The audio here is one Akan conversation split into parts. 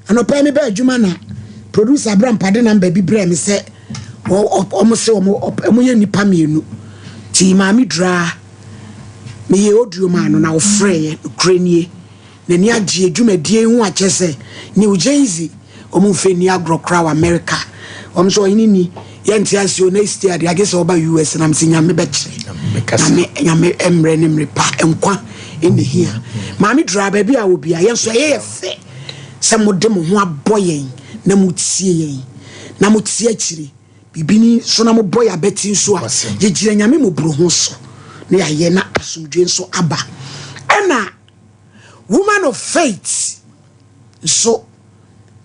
anopa me ba adwuma na producer Abraham pade number bi bre me se omo se omo ye nipa mienu ti maami dra me ye oduo ma no na wo frɛ krenie na ni agye adwumadie hu akyese New Jersey omo fe ni agrokra America omo so yini ni yenti asio na stia de agese oba US na msinya me bekire na me emre ne mrepa enkwa ene hia maami dra ba bi a obi a yenso ye fe se mode mo ho aboyen na mutie yen na mutie akire bibini so na mo boy abeti nso a yegire nyame mo bro ho so na yaye na asumdwe nso aba ena woman of faith so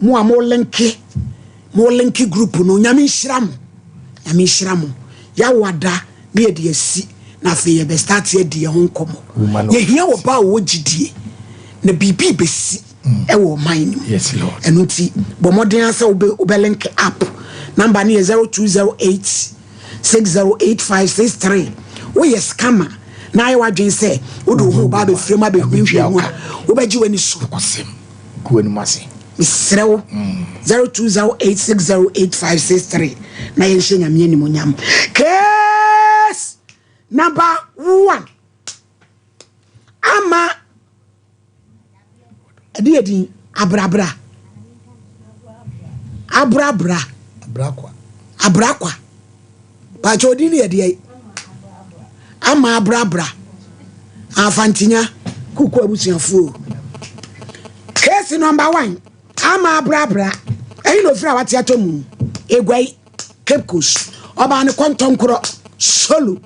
mo amolenke group no nyame hyiram ya wada na ye de asi na fe ye be start ye de ho nkomo ye hia wo ba wo gidie na bibi besi ewo mine yes lord enuti bomoden asa link up number ni 0208 608563 wo yes scammer na ayi wadwen say wo do ho ba be frem abe hwehwe wo ba gi wani so kosem ku wani mase misrewo 0208608563 na yen hye nyame ni monyam case number 1 ama edi abrakwa ba jodi ni edi ama abrabra afantinya kuku abusuafo case number 1 ama abrabra eyi no fira wate atomu egwai Cape Coast oba ne kontonkoro solo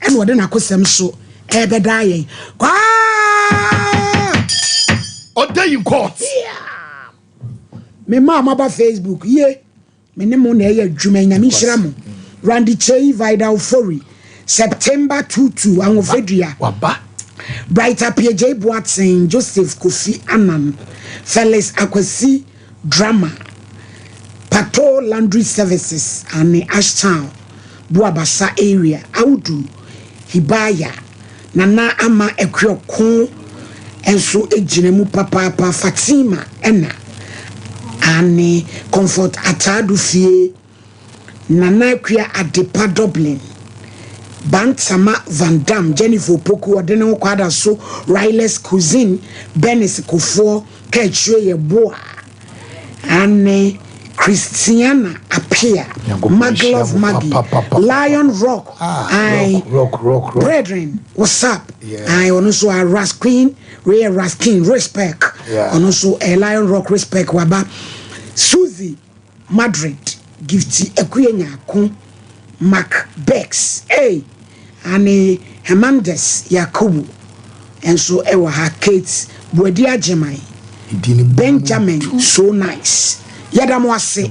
ene wode na kosem so ebeda yen kwa Oday in court. Yeah. Me mama ba Facebook ye. Me ne mo na ye adwuma nyame hyiramo. Randy Chey Vidal Fori September 22 anwofedua. Waba. Brighter PJ Boateng Joseph Kofi Annan Felix Akwasi Drama Pato Laundry Services and Ashtown Buabasa area Audu Hibaya Nana Ama Ekwoko enso ejinemu papa Fatima ena ane Comfort Atadu fie Nana Kwia Adepa Dublin Bantama Van Dam Jennifer Poku odene kwada so Riles Cuisine Benis Kofo Kechwe ye boa ane Christiana Apia Maglove Maggie Lion Rock Rock Brethren what's up I also a Ras Queen Ray Raskin respect and also a Lion Rock respect waba Susie Madrid Gifty Ekwenya Kun Mac Bex hey and Hernandez Yakubu and so ewa ha Kate Bwedia Jemai Benjamin so nice Yadamo ase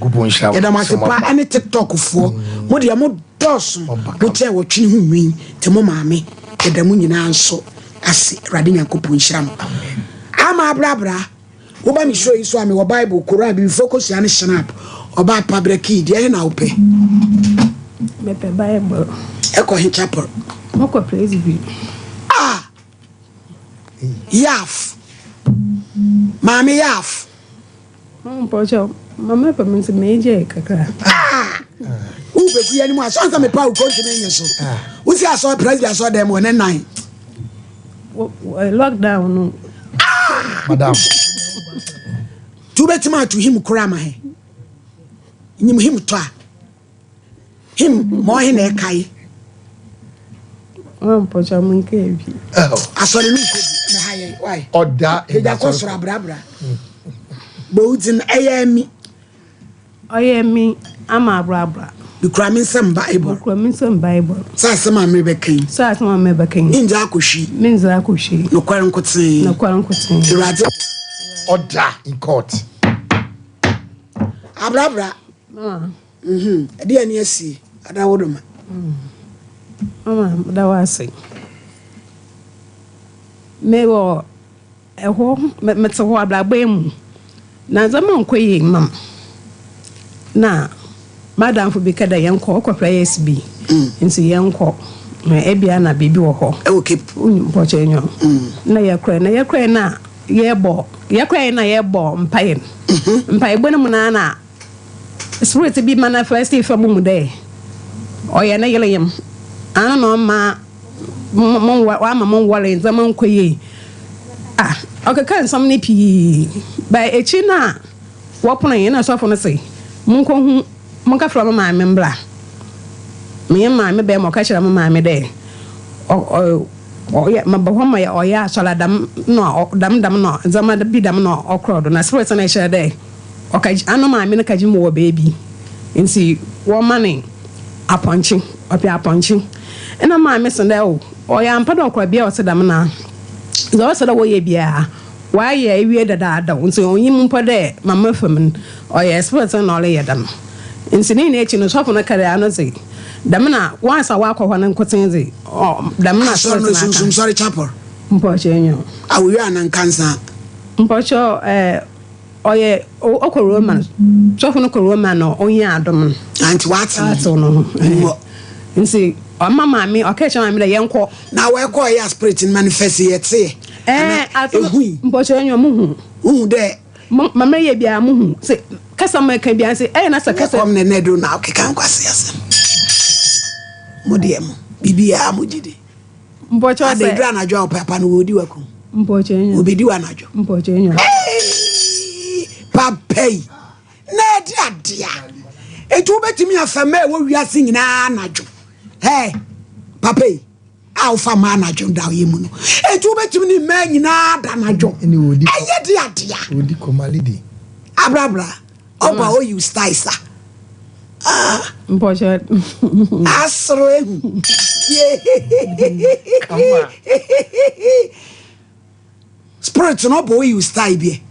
pa any TikTok for mo de mo dos mo che wo twi hu nwin te mo maame yadamu nyina nso ase rade nyankopon hyiram ama abrabra wo ba mi show yi so ame wo Bible Quran bi focus ya ne snap oba pa breki de na ope mepe Bible eko hin chapel mo ko praise be yaf maame yaf pocho mama pa mense meje kakra u be ku yani mo aso ansa me pa u continue yenso u si aso president aso dem won nine lockdown no madam tu betima to him kurama he nyim him to a him mo he na kai pocho mun ke bi aso le nko na haye why oda e da ko sura brabra Boudin ayami ama abrabra Bible sa sama me bekin inja akoshi minza akoshi no kwarankotin irade order in court abrabra ade ani asi ada wodoma mama da wase mewo eho mete ho abrabra mu na zaman koyi mam na madam fo bi kada yenko okopra SB nti yenko na ebia na bibi wo ho okay unyi poche nyo na yakra na yebo Yakra na yebo mpaye. Mpaye bone mu na spirit bi manifest from mu dey. Oye na yeleyem. Ana no ma mon wale zaman koye. Okay kan some ni pi. By echi na wopona ye na sofo no say. Mon ka from ma membla. Me ma me be mo ka kira ma me dey. Yeah, my Bahama or ya shall I dam no zaman the bidam no or crowd and I swear to share day. Okay, I know my minakajimu baby. And see one money a punching up your punching. And I'm my missing there. Or I am part of Crabia or Sedamana. The also the way be why ye weird that don't so you per day, my mufferman or yes, person or lay them. In Sydney nature no shop on a carrier say. Damna once I walk on and cotinzi or damna sorry chapel. Mpoche I will an cancer. Mpocho oye oko roman. Chofun oko roman or onya adom. Auntie Watson no. And see mama me occasion me the yanko. Now I call ya spirit in manifest yet say. Mpoche muhu. Who there? Mamma ye bia muhu. Say kasa me can be say na sa kasa come ne do now can kwase asem. Modiem bibia mujide mpocho say dra na dwa papa no wodi waku mpocho nya obedi wa na dwo mpocho nya papa na dia etu betimi afama e wo wiase nyina na dwo hey papa alfa ma na dwo da yemu no etu betimi ni ma nyina da na dwo aye dia odi komalidi abrabra oba o you style sa mpocho asro ehu spirit no boy you style be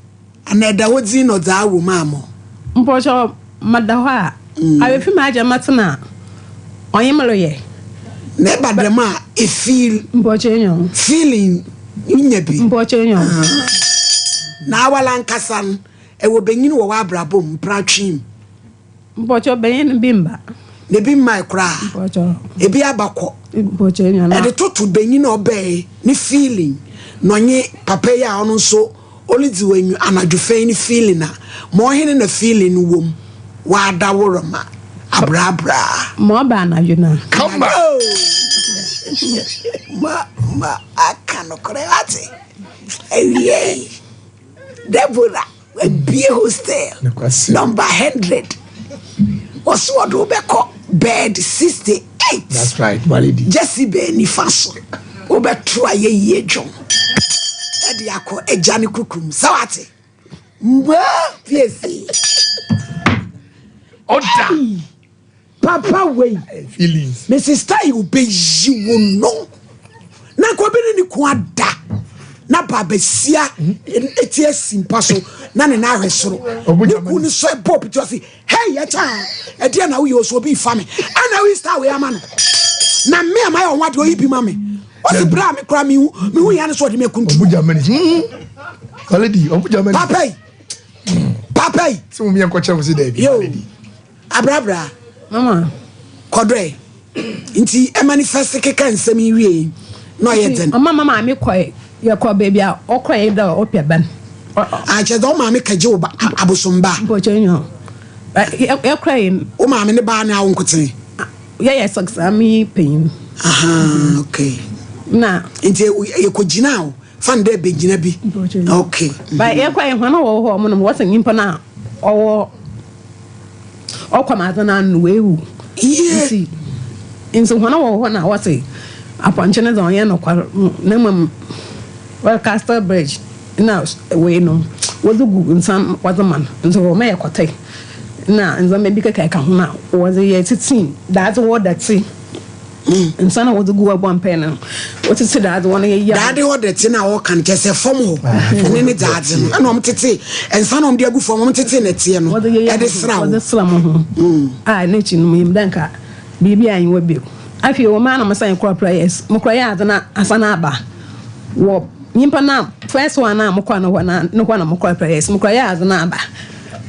another wodi no za wo mamo mpocho madawa awe fi ma aja matna onyemelo ye ne badema e feel mpocho enyo feeling nyabi mpocho enyo na awala nkasan e wo benyin wo wa abrabom pratwim mpocho benyin bimba ne bimma kra mpocho ebi abakọ mpocho enyo na e de totu benyin obey ni feeling no nye papa ya ono so olizi wanyu anadwofe ni feeling na mo hene na feeling wom wa daworoma abrabra mo ba na yuna come ma akano korelate ewie Deborah a be hostel number 100 was what obeko bed 68. That's right, Malidi. Jesse be ni faso obeto aye ye dwon ede akọ ejane kukum sawate mba fiesi Oda papa wey feelings me sister you be you no na ko be ni ku ada na babesia etie simpa so na ne na ahwesoro ni ku ni so pop to say hey ya cha e dia na we so be fami ana we star we amano na me am I on what you be mame o se bra me kra me hu ya ne so de me kuntu Obuja mani Malidi Obuja mani papa so me enko che mo se David Malidi abrabra mama kodre nti e manifest keka nsem wie no ye den mama me koy ya ko baby a okoy da opia ban a che do mama ka je oba abosomba mpocho enyo ya crying o mama ne ba na wonkoten ya success pain aha okay na nti ye ko gina o fan de be gina bi okay ba ya crying hwana wo ho mo no what nyimpa na owo okwa na nu ewu yeah inso hwana wo ho na what say aponchene don ye no kwa na mam well Castle Bridge now we no wodugu nsan wazaman nso me yakotai na nzo me bika ka ho na was ye 16 that's what that see nsan wodugu wa bon pen no what is that one ye ya that what that na wo kan kese fom ho ne ne daadze no na om tete nsan om de agu fom om tete na tie no e de sra wo sra mo ho na chi no yim danka bibi an wo bi afi wo ma na masan crop prayers mo kroya adana asana aba wo nyimpa na first one na mokwa na mokwa prayers mokwa ya azna aba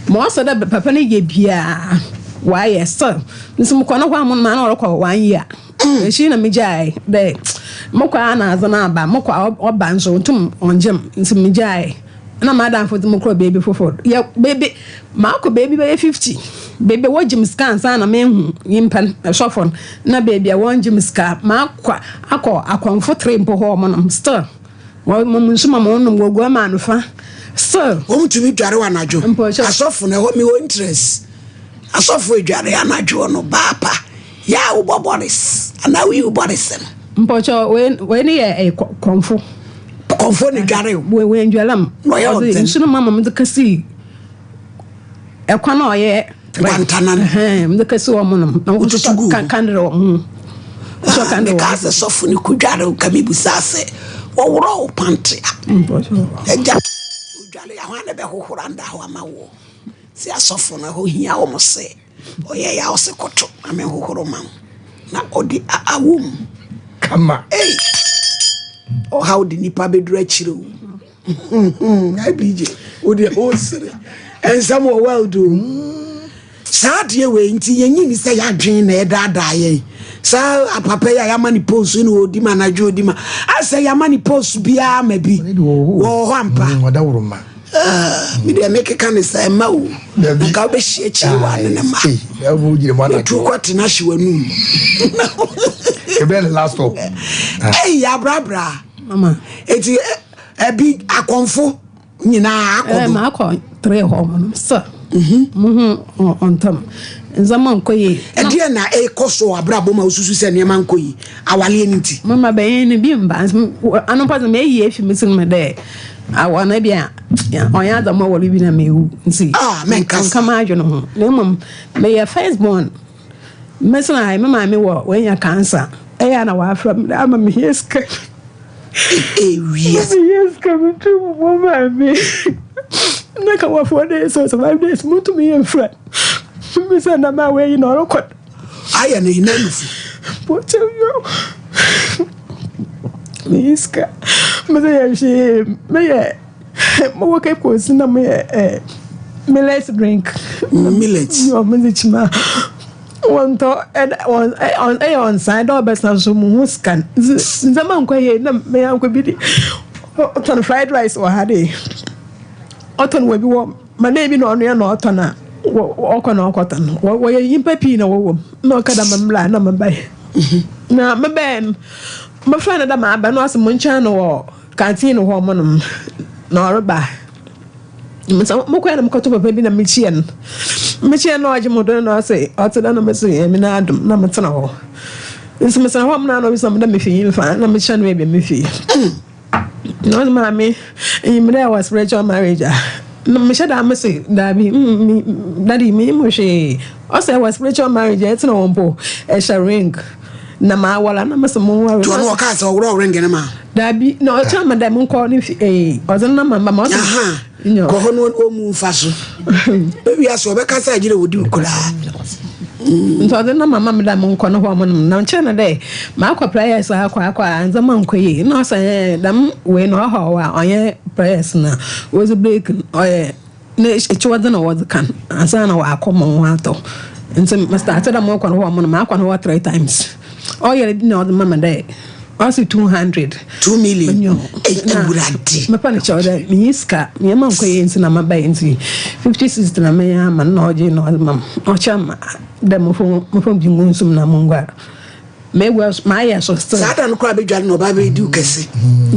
mo so da papa ne ye bia wa yes so nso mokwa na kwa mo na orokwa 1 year e shi na mejai de mokwa na azna aba mokwa oba nso tum onjem nso mejai na madam for the mokro baby for yeah baby mako baby by 50 baby what Jim scan sana menhu yimpan shofon na baby I want Jim scan makwa akwa for mpo ho mo still wo mo nsuma mo no gogo ma no fa still wo mtumi dware wa najo asofo na me wo interest asofo dware anajo no bapa ya wo boboris ana wi wo boris mpocho we ni e konfo ni dware we ndwalam no ya nsuna mama me kasi e kwa na oye bantanan me kasi wo mo no na wo kandre wo so kandre ka asofo ni kudware kamibusa se wo woro pantry mpocho eja dwale ya hwana be hohoranda ho amawo si asofo na ho hia wo mo se oye ya ose koto ame hohoro ma na odi awum kama o how di nipa bedura chiro I bije odi o sere and some well do sad ye we nti yenyi ni se ya dwen na edada ye sa apapa ya mani post ni odi manager odi ma ase ya mani post bia ma bi wo ho ampa oda wuruma me dey make kan say ma wo ka be hie chiri wa na ma ya bo jire mo na tu kwati na hye wanu kebele last stop ya brabra mama eti ebi akonfo nyina akodo ma akọ 3 ho mo so on tam zaman koyi edi na koso abrabo ma osusu se ne man koyi awale ni ti mama be ni bi mba anu pa me yi efi misin me de awana bia onya da ma wole bi na mewu nti kan ma adwo no ho na mum me ya first born mesna ai mama me wo wenya cancer eya na wa afra ama me yeska yes come to mama me na ka wa 4 days so 5 days mutu me en friend me say na ma we no record aya na inanufu what tell you Miska me say she me mo wa ke ko sina me millet drink millet yo me chima one to on side or best na so mu scan zaman ko ye na me an ko bi di ton fried rice or hade oton we bi wo ma na bi no no ya no oton na okọ na okoton wo ye yimpa pi na wo no kada mamla na mabai na me ben my friend da ma ba no asem ncha no wo canteen ho mo no na orba mo kwa na mo koto papa bi na me chie no aje mo do no say otoda no me say me na adum na me tena ho nso me sana ho mo na no bi so me da me fi fa na me cha no e be me fi no ma me me was spiritual marriage no me sha da me say da bi daddy me mo she o say was spiritual marriage e tena ho mpo e sha ring na ma wala na me so mo wa to no ka say wo ring na ma da bi no o cha ma da mo ko ni o zo na mama ma o ko hono o mu faso bebi aso be ka say jire wodi ukura nso de na mama me da mo ko no ho mo na nche na de ma akwa prayers akwa nzama nkoyi no say dam we no ho wa onye prayers na was break oye na echiwa de na word kan asa na wa akoma ho ato nso ma start da mo ko no ho mo ma akwa no 3 times oye di na mama de also 200 2 million buradi me pa na choda miska me ma nkoyi nsi na mabai nsi 56 na me ya ma na oje no mam o chama da mo fo bi ngunsum na mongwa me was my ya so still sada no kra be dwale no ba be di ukese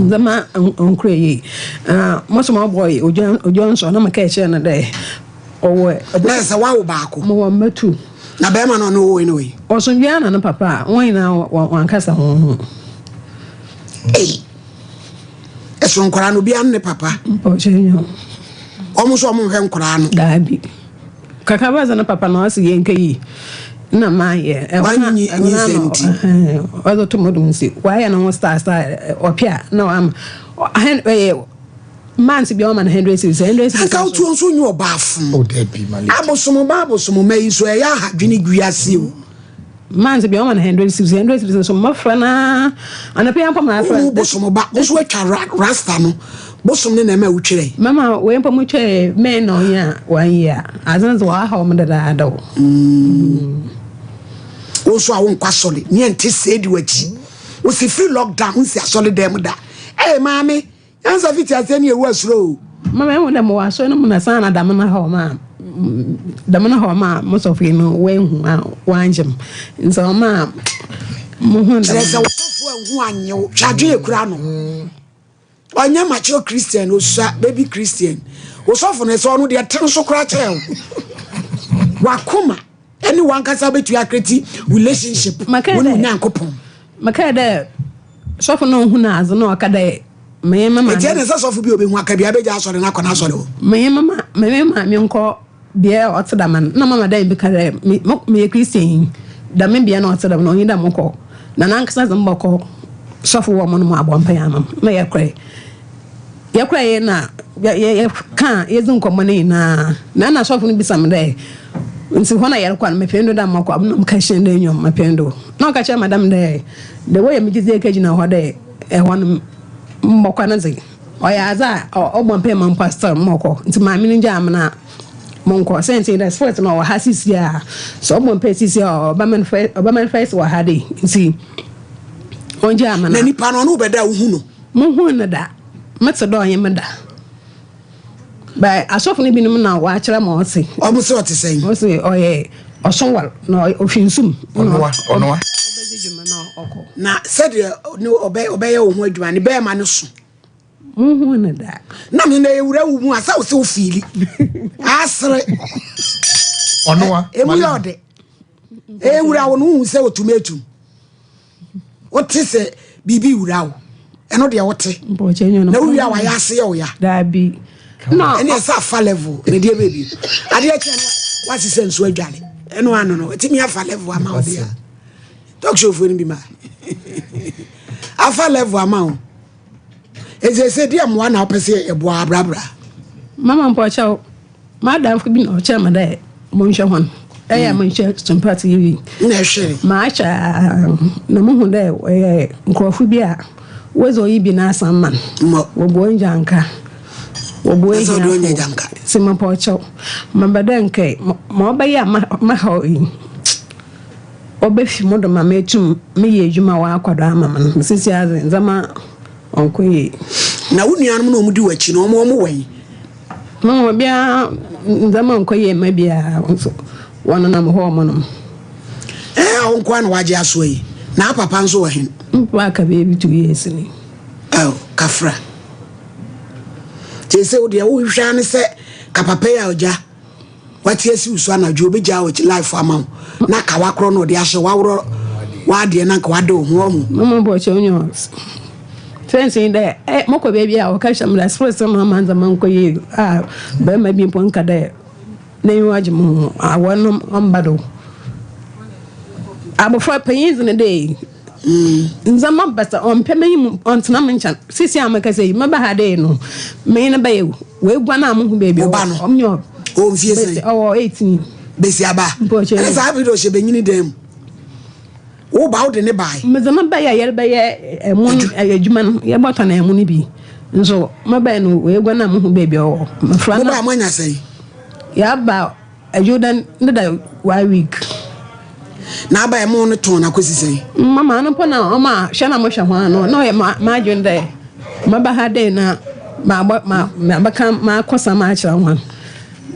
zama onkre yi mo so mo boy ojo so na maka eche na dai owe na sa wa wo ba ko mo wa matu na be ma no no wo anyway o so bia na papa won na wan kasa ho eso nkora no bia ne papa o chenyo o mo so mo hwe nkora no dabi kaka baza na papa na wasi yenke yi na maye e wanyi anyi senti ozo to modum si why na star opia no am man si bi o man 100 cedis ka utu onso nyu obaafum o debi mali abosomo mai so ya hadwene guase o man si bi o man 100 cedis so mafana anapia pam na afra bosomo ba so atwa rasta no bosom ne na ma wutwere mama we pam twa me no ya 1 year azan zo ha mo da da o so awon kwasole ne ente sedi wachi o si free lockdown si asole dem da mami ansa fiti aseni ewu asuro mama wo dem wa so no na sana damna ha ma most of you know when wanjem nso ma mo hu there is a sofo hu anyo twadwe ekura no onya macho Christian osa baby Christian osofo no so no de ten so kura che wakoma anyone kasa betu akreti relationship wonu nyankopon maka de sofo no hu na azo no aka de me mama e tiene so sofo bi obi hu aka bia beja asore na kona asore o me mama me nko bia otedaman na mama da bi kare me Christian da me bia na otedam no yinda mko na nankasa zambako sofo wo mo no abompa ya mam na yakre ye na ye kan yezun komane na sofo no bisam de nsi hona yar kwa mependo da mako abno mkashin de nyom mependo na ka cha madam de the way me gize ka jina ho de hon mmokwa na zi oya za obompa man pastor mmoko nti ma mi nja amna monko sente da sport no ha sisi a so obompa sisi obaman face wa ha de nti onja amna na nipa no no beda hu no mo hu na da metso yen meda ba asofo ni binum na wa akira ma ose omo se ote sen ose oye osonwal no ofinsum onwa obezejuma na oko na said no obey wo ho adwuma ne be ma ne so hu na da na me na ewura wu mu asa wo se ofili asre onwa emu yode ewura wo no hu se otumetum wote se bibi wura wo eno de wote na wo ya wa ya se ya ya da bi no ene sa fa level ne de baby ade achi what is sense we dwane eno ano no etimi afa level ama o dia talk show for ni bi ma afa level ama o eze se dia mo na opese ebo abrabra mama mpo chao madam ko bi no cha ma da mo nhwe hon eya mo nhwe Sompa TV na hwe ma cha na mo hu da nkrofo bi a wezo yi bi na asamman wo bo njanka oboe ya janka sima pocho mambadenke ma obaya ma hawi obefi modo ma metum me ye adwuma wa akwado amama sisi aze nzama onkoye na wunuanum na omudi wachi na omo wen mama bia nzama onkoye ma bia wona na mo ho mo no onko an waje aso yi na papa nso wa hen mpa ka be bi 2 years ni kafra tese wo de wo hwa ne se kapapa ya oja wati esi usu anadwo obeja wo life amount na ka wakro no de ahye wawro wa de na ka wado ho ho mama bo che onyo fensi de moko baby a o ka shamla express no manza manko ye ba ma bi pon ka de na yi waje mu awon ambado abofra panyins ne de nzama basa on pemanyim on tnamancha sisi amaka sei maba ha de no me na baye we gwa na amhu baby omnyo o mfie sei o 18 besi aba esa video she benyini dem wo ba wo de ne bai mezama baye yel baye emun adwuma no ye bota na emun bi nso maba no we gwa na amhu baby o mafra na ba amanya sei ya ba ajudan ndada wa week na aba emo no ton na kosi sei mama no pona o ma hwe na mo hwe ho no no ye ma dwende maba ha de na ma baka ma kosa ma akira ho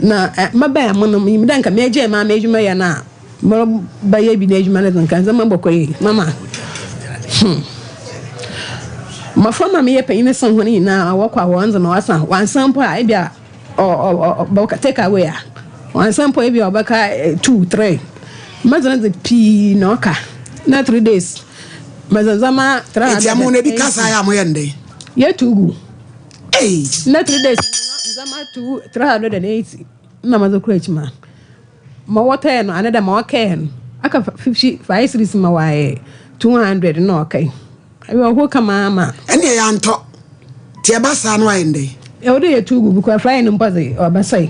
na maba mo no mi danka me je ma ejuma ya na mo ba ye bi na ejuma na danka zama bokoyi mama ma fama me ye payine son ho ni na awakwa wanza na wansan po a bia o boka take away a wansan po e bia obaka 2 3 mazana the p no ka na 3 days mazazama 3 eti amone bi kasa ya mo yende ye tugu na 3 days zama 380 na mazokura chima ma wata no anada ma waken aka 55 series ma wae 200 no kai ayo ho kama ama ene ya nto tie basa no yende e ode ye tugu bi kwa fly no mpaze obasai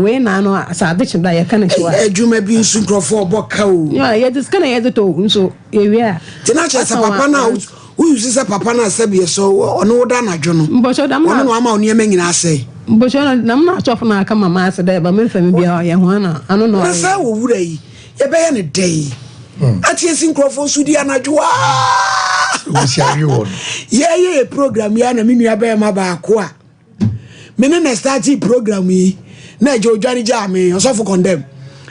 we na no asade chida ya kana chiwa adwuma bi nsu krofo oboka o ya dis kana ye to nso ewia tina chesa papa na uyusisa papa na sabe so ono woda na dwo no mbocho da ma ono no ama oni ema nyina ase mbocho na na atofo na aka mama ase da ba me fami bia ye ho na ano no na sa wo wura yi ye be ye ne dey atie sin krofo su di anadwo we share you on ye program ya na minu ya be ma ba ko a mene na start program yi na je odware ja me osofo condemn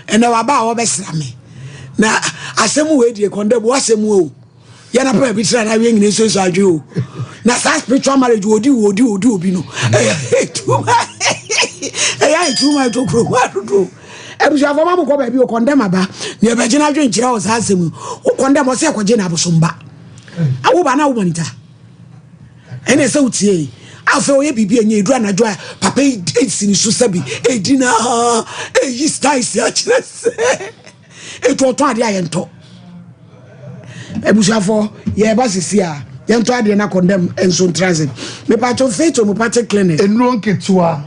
ena wa ba wo besra me na asemu we die condemn wo asemu o ya na pa bi tra na we ngine so adwe o na sa spiritual marriage odi obi no too much to grow what to do ebusu afoma mo ko ba bi o condemn aba na e be gina adwe nkira o sa asemu o condemn o se akwaje na abosomba awo ba na wo monita ene se utie afa oye bibi enye edu anadwo a papa edini so sabi edina yi style ya chirese eto to ade ayento ebusu afo ye ba sisi a yento ade na condemn enso transit me pa to faith mo party clinic enro nketua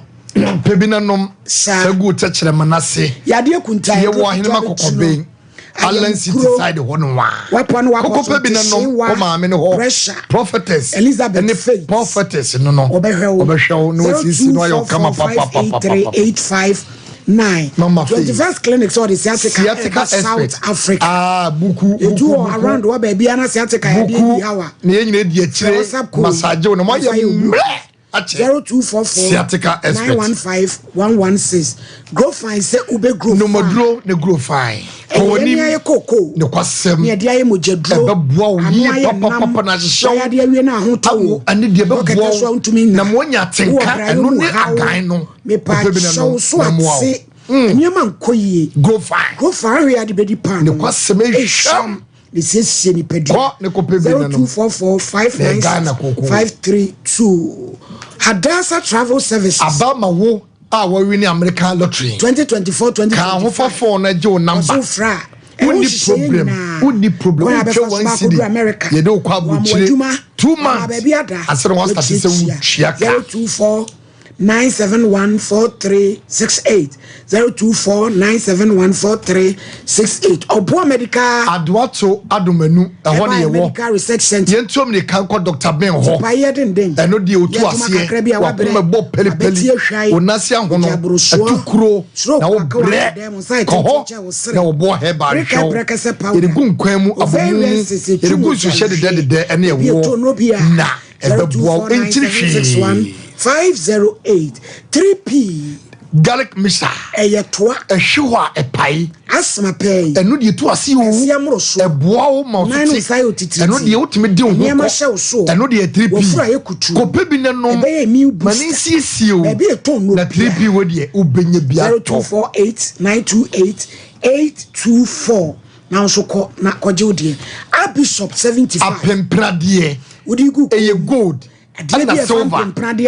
pebina nom sagu techere manase yade kunta ye wo hene makokoben Allen City side one wa. Weapon wa ko bi na no ko ma me ne ho. Prophetess Elizabeth Faith. Prophetess no no. Obehwe no sisi no ayo kama papa 83859. 21st clinic so the sciatica South Africa. Buku edu around wa baby ana sciatica ya dey hawa. Na enyina di akire massage no mo ayo 0244 915 grow fine say ube grow no modro ne grow fine kowoni ne koko ne kwasem ne dia ye mojedro beboa wo ye papa na hyehyɛ ya dia wie na ahotawo ani dia beboa na mo nya tenka eno ne agan no me pa so ase nyema nkoyie grow fine we ade bedi pan ne kwasem ehwam this is any pedi ne ko pebi na no 0244596532 Hadassa Travel Services abama wo a wo win American lottery 2024 ka ho fofo na je o number so fra uni problem we twa one city ye do kwa buchire 2 months asere one start se wu chiaka 0249714368 0249714368 Obo Medical Adwato Adomanu ehwo ne yewo Medical Research Center yentom ne kan ko Dr. Ben ho pa ye den eno de otu ase wa ko mebo pelepeli onase ahono atukuro na wo bre ko ho na wo bo he ba hwo irigu nkwan mu abomu irigu hwehye de ene yewo na ebeboa entiri 508 3P garlic mixer eyetoa ehwewa epai asma pay eno de to ase o eboa o ma otiti eno de otimi de ho eno de 3P ko pebi ne no mani siesie o na 3P wo de obenye bia to 0248928824 now so ko na koje odie Bishop 75 apemprade odigu eye gold and silver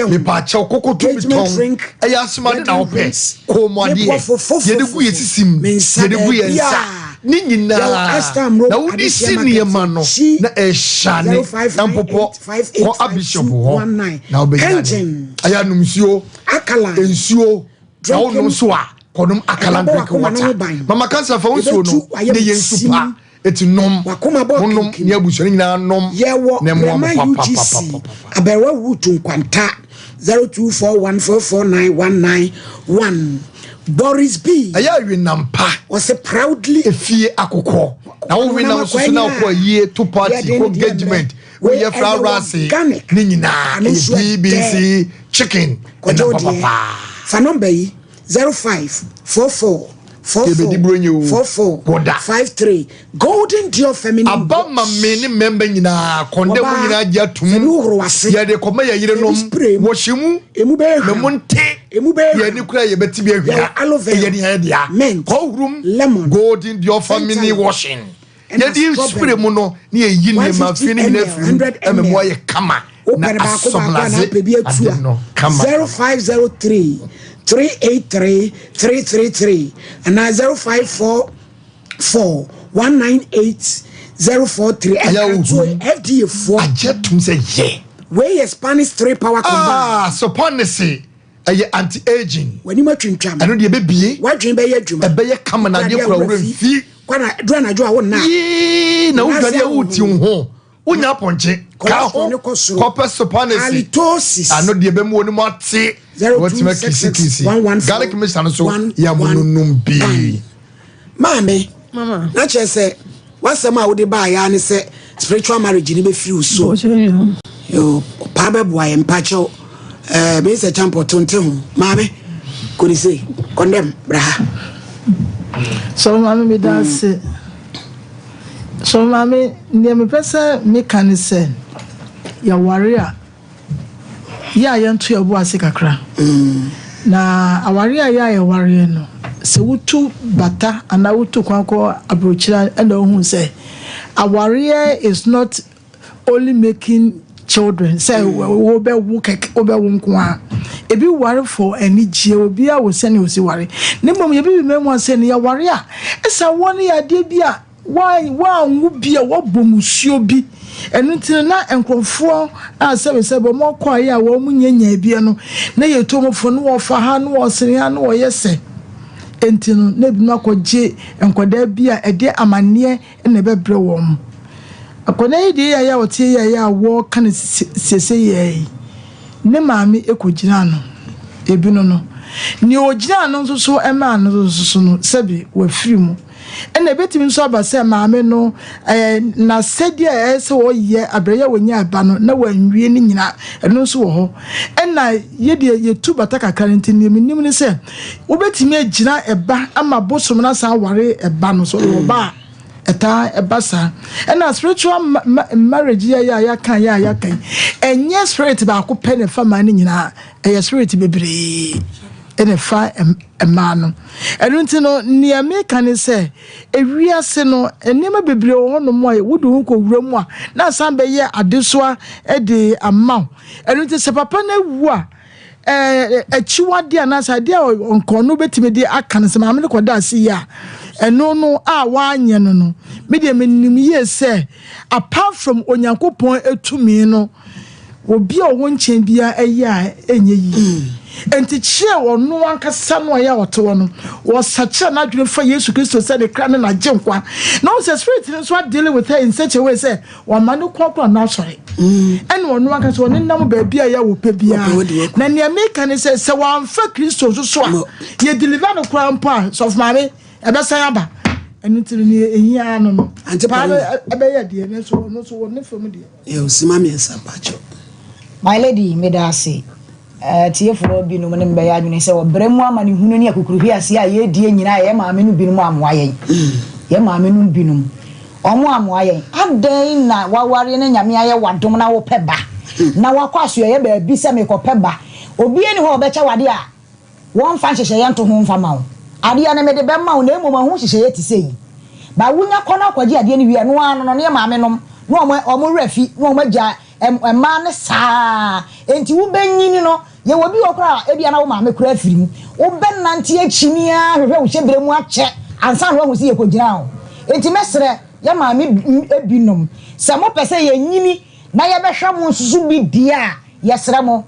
me pa che koko to biton eya asuma de na ope ko mo ade ye de gu yesisim ye de gu yensa ni nyina na wudi sinema no na ehane ampopo ko abishop ho na obenya aya numsio akala ensuo na wonum so a konum akala drink water mama kansa fa wonsuo no ne yensu pa etinom honum ne abuso nyina nom na mo UGC abewa wutu nkwanta 0241449191 Boris B aya wi nampa was proudly efie akokɔ na wo wi nam so na ko yie to party ko engagement we ye fra rasi ni nyina BBC chicken papa fa number yi 0544 4453 Golden Dior Feminine abama me ni member nyina konde mu nyina gya tum ya de koma ya yire nom wo hyimu me monte ya ni kura ye beti bi ahwia ya ni ha dia ko room Golden Dior Feminine washing ya di spray mu no ni ye yi ni ma fi ni na fi ememo ye kama na asoblaze 0503 383 and 0544198043 and FDA for ajetum say yeah where your Spanish 3 power combine sopanese anti-aging when you matwintwam eno de bebie wadwen be ye adwuma e be ye kama na de kura wura fi kwana dura na jo a wona na wudwane a wuti ho unya ponche ka ho copper sopanese halitosis ano de be mu oni mo ate what make kisi garlic mixer no so ya mununum bi mama na che se wasem a wo de ba ya ne se spiritual marriage ni be feel so yo pa be boa em pa cho be se champo tonte ho maame ko ni say condemn braha so maame me da se so maame ne me pese me kan say ya warrior ya yantu ya bo ase kakra na aware ya ware no se wutu bata ana wutu kwanko abrochira and ohun say aware is not only making children say wo be wo nko a ebi ware for any gie obi a wo se ne o si ware ne mom ye bi memu se ne ya ware a esa won ya de bi a wa nwu bi a wo bomusuo bi enu tin na enkrofo a sebe mo kwa ya wo munyanya bi no na ye tomofo no wo fa ha no wo sere ha no wo yese entino na bi makoje enkoda bi a ede amane na bebre wo m akona yi de ya wote ya wo kan sese ye ne maami ekogina no ebi no ni ogina no so ema no so no sebi wa firi mu ena betimi nso abase maame no na sedi ese wo ye abreye wonya aba no na wanwie ni nyina eno nso wo ho ena ye de ye tu bata kakaranti ni nim ni se wo betimi agina eba ama bosom na sa ware eba no so wo ba eta ebasa ena spiritual marriage ya kan enye spirit ba ko pe ne fama ni nyina spirit bebre ene fa emano enunti no nia me kan se ewiase no enema bebre ho no mo wudu hu ko wura mu a na san be ye adesoa e de amaw enunti se papa na wu a achiwade anasa de onkono betime de akan se ma me ko da si ya eno no a wanye no me de menim ye se apart from onyankopon etumi no obi a wo nchen bia eye a enye yi enti chie ono ankasa no ya woto no wo sacha na dwene fa Yesu Kristo say the kra na genkwa no say spirit no so deal with her in such a way say wo ma no kwakwa na sorry ene ono ankasa wo nenam ba bia ya wo pe bia na ne America ne say wo amfa Kristo so a ye deliver no kra mpa so of mare e be say aba enu tiri ni ehia no pa ebe ya de ne so no so wo ne fam de ye osima me esa pacho my lady medasi tiefo bi no ne mbe ya adwene se wo bremu ama ne hunu ne akukuruhi ase a ye die nyina ye maame no bi no amoayen ye maame no bi no omo amoayen adan na waware ne nyame aye wadom na wo peba na wakwaso ye ba bi se me ko peba obi eni ho obecha wade a won fa hyehyɛ ye nto ho mfa ma wo ade ya ne me de be ma wo na emu ma ho hyehyɛ ye tisei ba wunya kɔna kwaji ade ne wi no ano no ne maame no no omo rafi no omo gya emma ne saa enti wo banyini no ye wo bi okra e bia na wo maame kura afiri mu wo bennante akyinia hwehwe wo hyebere mu akyɛ ansa no wo si ye kogina ho enti mesre ye maame ebinom se mo pese ye nyini na ye behwa mo nsusu bi dia ye sre mo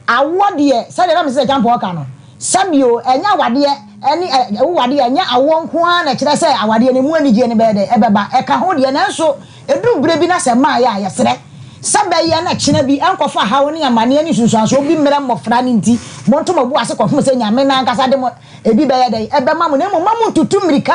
awode se de na me se jampo oka no sabio enya wade eni wo wade enya awo nko a na kyerɛ sɛ awade ne mu anigye ne bɛde ebeba eka ho de na nso edu bre bi na se ma ya ye sre sabaya na kyena bi ankofa hawo ne amane ani sunsuanso bi mmere mmofra ne nti monto mabu ase kofo se nyame na ankasa de mo ebi bɛyɛ dɛ ebema mo ne mo mamu tutu mirika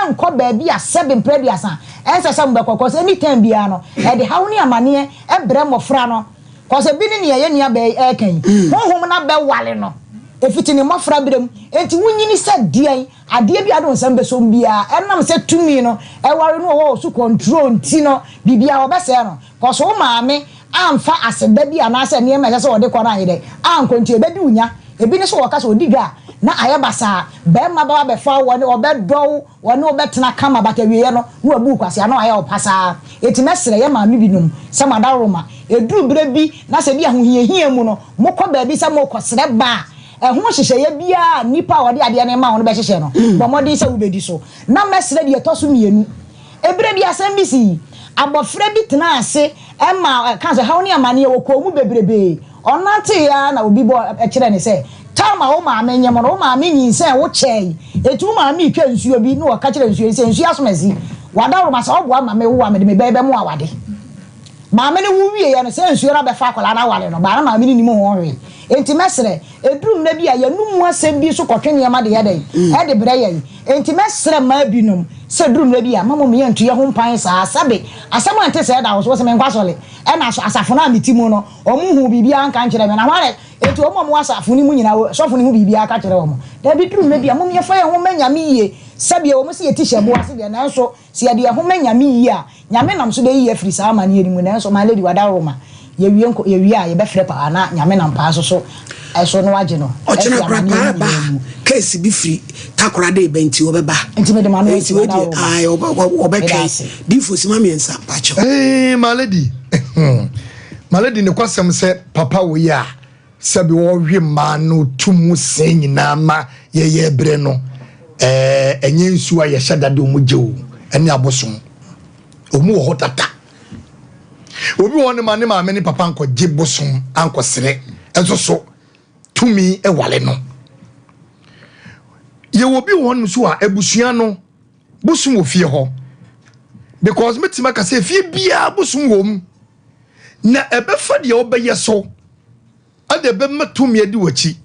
enko ba bi a 7 prediasa ense se mbe kokos anytime bia no e de hawo ne amane ebre mmofra no kose bi ne ye nia be ekan honhom na be wale no efiti ne mmofra brem enti wunyini se dian ade bi adon sambe so bia enam se tumi no e ware no wo so control nti no bibia obese no kose wo maame amfa aseda bi anase ne ma se wo de kora ayede ankonti ebedi unya ebi ne so wo kasa odiga na ayebasa be ma ba be fa wo ne obedow wo ne obetena kama batawiye no no abu kwase ano aye opasa eti mesere ye maame binum se madaroma eduru bre bi na se bi ahohiehie mu no mokọ ba bi se mokosere ba ehun hyehyeye bia nipa wode ade ne ma wo be hyehye no bo modi se wo bedi so na mesere de etoso mienu ebre bi asem bi si abofra bi tena ase ema kanse hawo ne amane wo ko mu bebrebe onate ya na obi bo ekire ne se tama wo ma amenye mo wo ma amenyi se wo chei etu ma mi twa nsuo bi no ka kire nsuo se nsuo asomasi wadaro ma sa wo ama me wo amede me bebe mu awade ma me ne wo wie ya no se nsuo ra be fa akola na wale no ba na ma me ni mu ho hwe enti mesere edrum na bi a ya numu asem bi so kotwe ne ma de ya dai e de bre ya enti mesere ma binom se drum le bia mama me yentu ye ho pan sa asabe asama ante se da wo so me nkwasole e na so asafo na metimu no omu hu bibia anka nkire me na hware etu omu asafo ni mu nyina sofo ni hu bibia aka kire omu da bi drum le bia mama ye fa ye ho manyame ye sabe omu se ye tishe bo ase bia na so se ye de ho manyame ye a nyame nam so de ye afiri sa ama ne enimu na so ma lady wada roma ye wie a ye be frɛ pa na nyame nam pa so eso no waje no o chena kra ba case bi free takora de benti obeba enti me de ma no enti we di ai obeka di fosi ma me nsa pacho my lady my lady ne kwasem se papa wo ya sabi wo hwe ma no tumu sen nyina ma ye bre no enye nsu a ye hyada de mu jewu ene abosom omu wo hotata obi won ma ne ma me ne papa anko je bosom anko sere enso so tumi wale no ye wo bi won so a abusua no busum wo fie ho because metima ka se fie bia busum wo mu na ebefa de obeye so ade be matumi adi wachi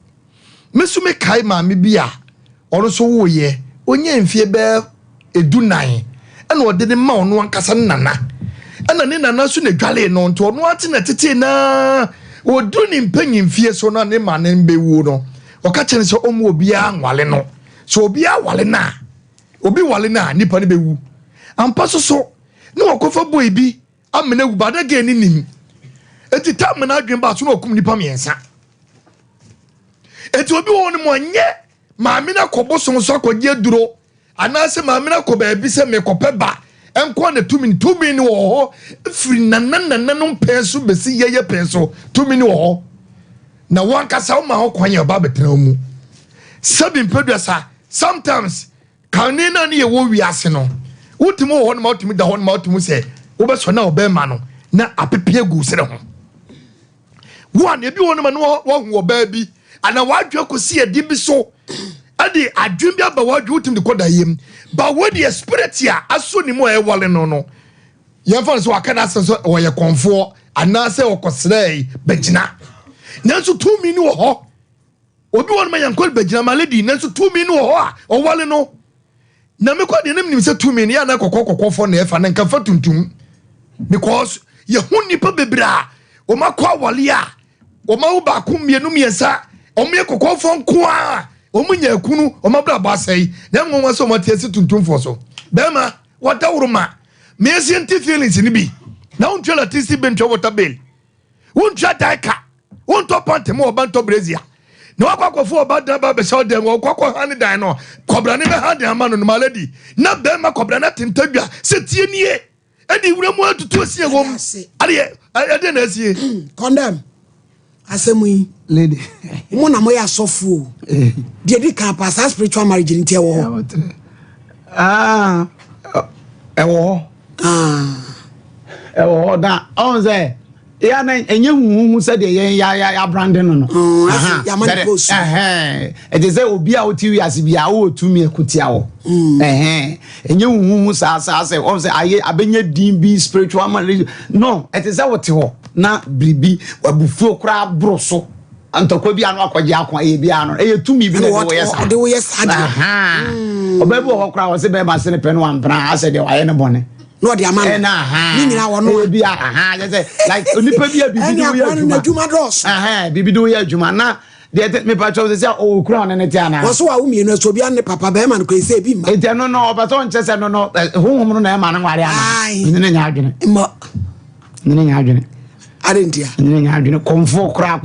mesume kai ma me bia ono so wo ye onye mfie be edunan ena ode de ma ono ankasa nana ena ne nana so na dwale no nto ono ate na tete na odu ni mpanyin fie so na ne ma ne mbewu no oka kene so omu obi a nwale no so obi a wale na obi wale na nipa ne bewu ampa so ne wakofa boy bi amena wu bada ge ni nim eti tam na adwen ba so na okum nipa miensa eti obi won mo nye maame na kobo so akogye duro anase maame na ko ba bi se me kopeba enko na tumi ni wo ho firi nananana no penso besi yeye penso tumi ni wo ho na wankasa wo ma ho kwanye ba betena mu sabi mpedwasa sometimes kanina ne ye wo wiase no wotimo ho no ma wotimi da ho no ma wotimi se wo be so na obema no na apepie gu sere ho one ebi won ma no wo hu oba bi ana wadwe kosi edi bi so ade adwem bi aba wadwe wotimi de koda yem ba wo the spirit ya aso ni mo e wale no yemfa so aka na so wo ye konfo ana se okosrei begina nanso 2 mini wo ho obi won ma yankol begina ma lady nanso 2 mini wo ho a o wale no na me kwa de nem se 2 mini ya na kokokofo na efa na nka fa tuntum because ye huni pa bebra o makwa wale a o ma wo ba ku mienu miensa o me kokofo nko a omunya kunu omabra basai na ngonwa so matiasi tuntumfo so bema watawruma me senti feelings ni bi na untwela tisi bentwa waterbill untwa daika unto pante mo obanto brazia na wakwakofo obada ba be so dem wakwakọ han dan no kobra ne be han dan ma no maladi na bema kobra na tentadwa setie nie edi wuramu atutu asie wom ade na asie condemn asemui lady mo na mo ya sofu de di kan pass spiritual marriage ntia wo ewo da on say ya na enye huhu se de ya branding no ya man post e dey say obi a otiwi asibia wo otumi ekutia wo enye huhu sa say on say aye abenye din bi spiritual marriage no it is what ho na bribi wabufuo kra broso antoko bi anu akwaje akwa e bi anu e tumi bi na wo yes obebu ho kra wo se be ma se ne pe no ampra ase de waye ne bone no de amana ni nyina wo no bi je say like onipa bi bibi do ya adwuma dos bibi do ya adwuma na de me pa cho se o kra ne ne ti ana wo so wa wo mienu so bi an ne papa be ma no ko se bi ma e no oba so nche se no honhom no na e ma na nware ana ni ne nya adwene ma ni ne nya adwene arentia ni nya adwene konfo kra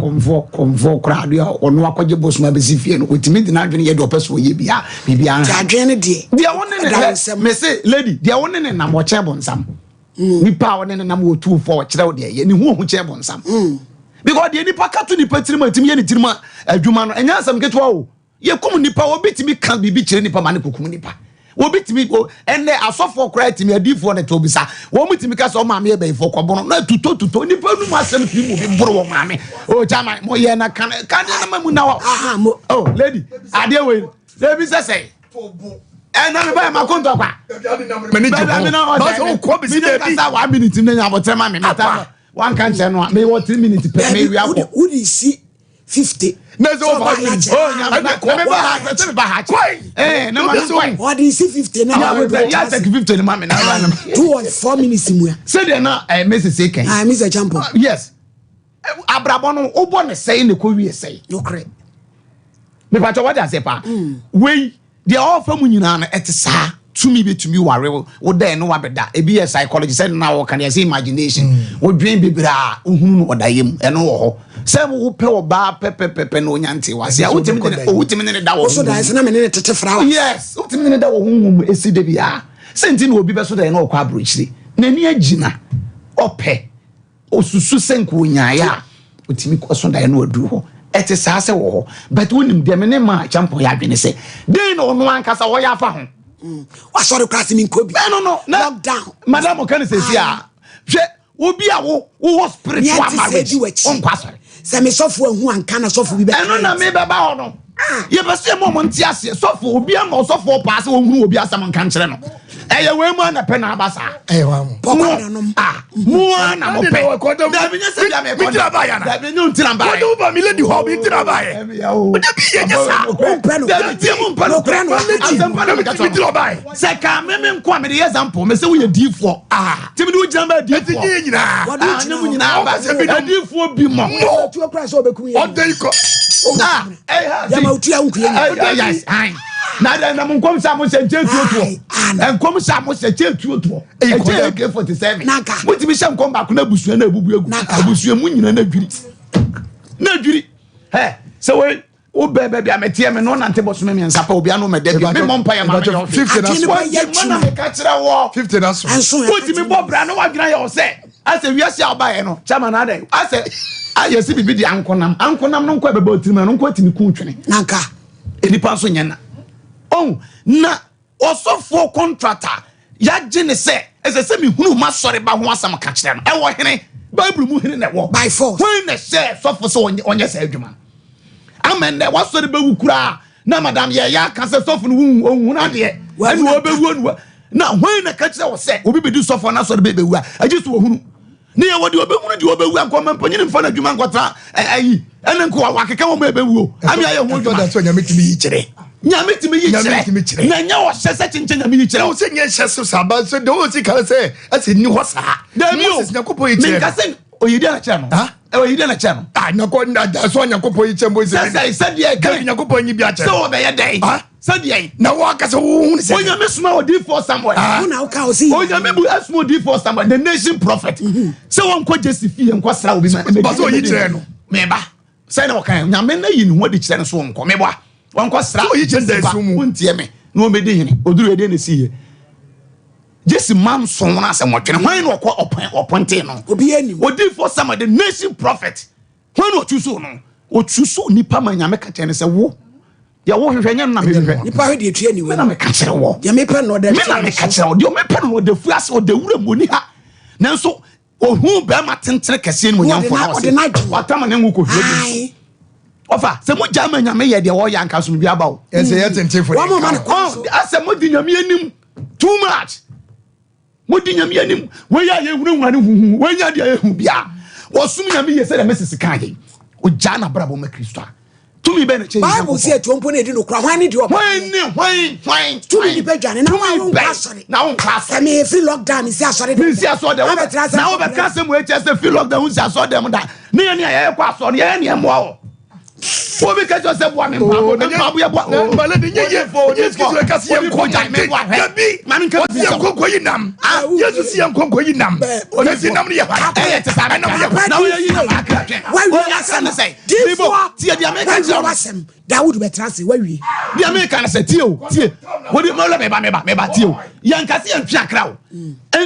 do ono akwaje bosuma be sifie no otimi di na adwene ye do peso ye bia bibia ja adwene de won ne me say lady de won ne na mo che bonsam nipa won ne na mo 24 kire wo de ye ni hu che bonsam because de nipa ka to nipa tirima otimi ye ni tirima adwuma no enya asam ketwa o ye kum nipa obitimi kan bibi kire nipa ma ne kokum nipa obitimi ene asofo kra timi adifo ne to bisa wo mutimi ka so maame e be fo kobono na tuto nipa nu masem fi mu bi boro wo maame o chama mo ye na kan na mamu na wo oh lady ade we lebi say na me ba ma konto kwa me na so ko bi si bi sa 1 minute na nya botema me meta one kan che no me what 3 minutes per me wi akọ would you see 50 Nezo over. Oh, what is 50 now? Yes, 50 in mammy. 2 or 4 minutes. Say they're not a Mrs. Aken. I miss a jump. Yes. Abrabono, Obon is saying the Korea say. No credit. But what I say, pa, we, they all from Uniana at the sa. To me, worry. Would there no about that? A be a psychologist said now, can you see imagination? Would dream be bra, what I am, and oh, some who pay bar pepper no yanti was ya. Ultimately, that was so that's not a minute to flower. Yes, ultimately, that womb is CDBR. Sentin will be better than all quabrichy. Nenia Gina, Ope, O Susenku Yaya, with me question I know do. It is as a war, but when the minima jump on Yabin say, they know no one cast away found. What sort of class in Kobe? No, down. Madame O'Connor says, yeah, will be a was spiritual marriage. On pastor. Semi software who and can soft be better. And maybe about no. You must say moment, yes, soft will be a more soft for pass who will be a salmon country. A woman a penabasa. Moana, Nada na munkom sa mo se jetuoto en kom sa mo se jetuoto e je 47 mutimi sha nkom ba ko na busua na ebubu egu abusua mu nyina na dwiri he so we o bebe bia metie me no nante bosume me nsa pa obi anu me de bi me mompa ya ma 50 na so na me ka kira wo 50 na so mutimi bo bra no wadwina ye o se ase wiase aba ye no chama na dey ase ayesi bibi di ankonam no nko bebe otirima no nko atimi ku twene nanka enipa so nyana. Oh, na osofo contractor ya gene se ese mi hunu ma sori ba ho asam ka kire no e wo hene bible mu hene na wo by force when na share sofo so onye se adwuma amen na wa sori ba wukura na madam ya ka se sofo no hu na de ene wo be wu no na when na ka kire wo se obi be du sofo na sori be wu agi so hunu ne ya wodi obe hunu de obe wu anko man panyin mfa na adwuma nkwata ayi ene nko wa keke wo be wu ami aye ho adwuma so nya metimi yi kire nyame timi yi kire na nya wo hye se chenche nyame yi kire wo se nya hye so saba so de wo ti kala se ase ni ho sa da mi o nyakopo yi kire nka se oyidi na kire no oyidi na kire no nyako nda so nyakopo yi kire mo se de ka nyakopo yi bi a kire so be ye dai se de na wo aka se wo hu se nyame suma odi for somewhere na uka o si nyame bu asmo odi for somewhere the nation prophet se won ko Joseph enko sra obi ba so yi kire no me ba se na wo kan nyame na yi ni ho de kire no so won me ba wan kwa sra o yi gender sumu wontie me no me de hene oduru ede na siye Jesse man so wona se motwene hwan no ko oponte no obi ani odi for some the nation prophet hwan no tuso no o tuso nipa ma nyame ka tene se wo ya wo hwehwe nya na me hwehwe nipa hwe de etua ni we na me ka kire wo ya me pe no de me na me ka kire wo de o me pe no de fu ase o de wura moni ha nanso ohun be ma tentere kese ni mo nyamfo na wo se watama ne ngo ko hwehwe ofa se mo jama nyame ye de wo ya nka so bi aba o ese ye tente for one man ase mo di nyame anim too much mo di nyame anim we ya ye hunu hunu huhu we nya de ye hu bia wo sum nyame ye se de mesisi kan ye o jana brabo ma Kristo to mi be na change Bible say tuompo na di no kra hwan ni di oba hwan to mi be dwane na won pasori na won class me free lockdown mi si asori de na wo be class mo e chese free lockdown hu si asori dem da ne ye ye kwa asori ye ne mo o obi ka jo se bo am mpa na mpa bo ye bo ma le de ye fo Jesus Christ ka si en ko jante gabi mami ka si en ko yi nam Jesus si en ko yi nam o na si nam ne ye ba eh te sa na wo ye yi na aka why ya san say bibo tie di America jo wasem Dawood be transi wawie di America na say tie o tie wo di mo le me ba tie o yan ka se en twa kra o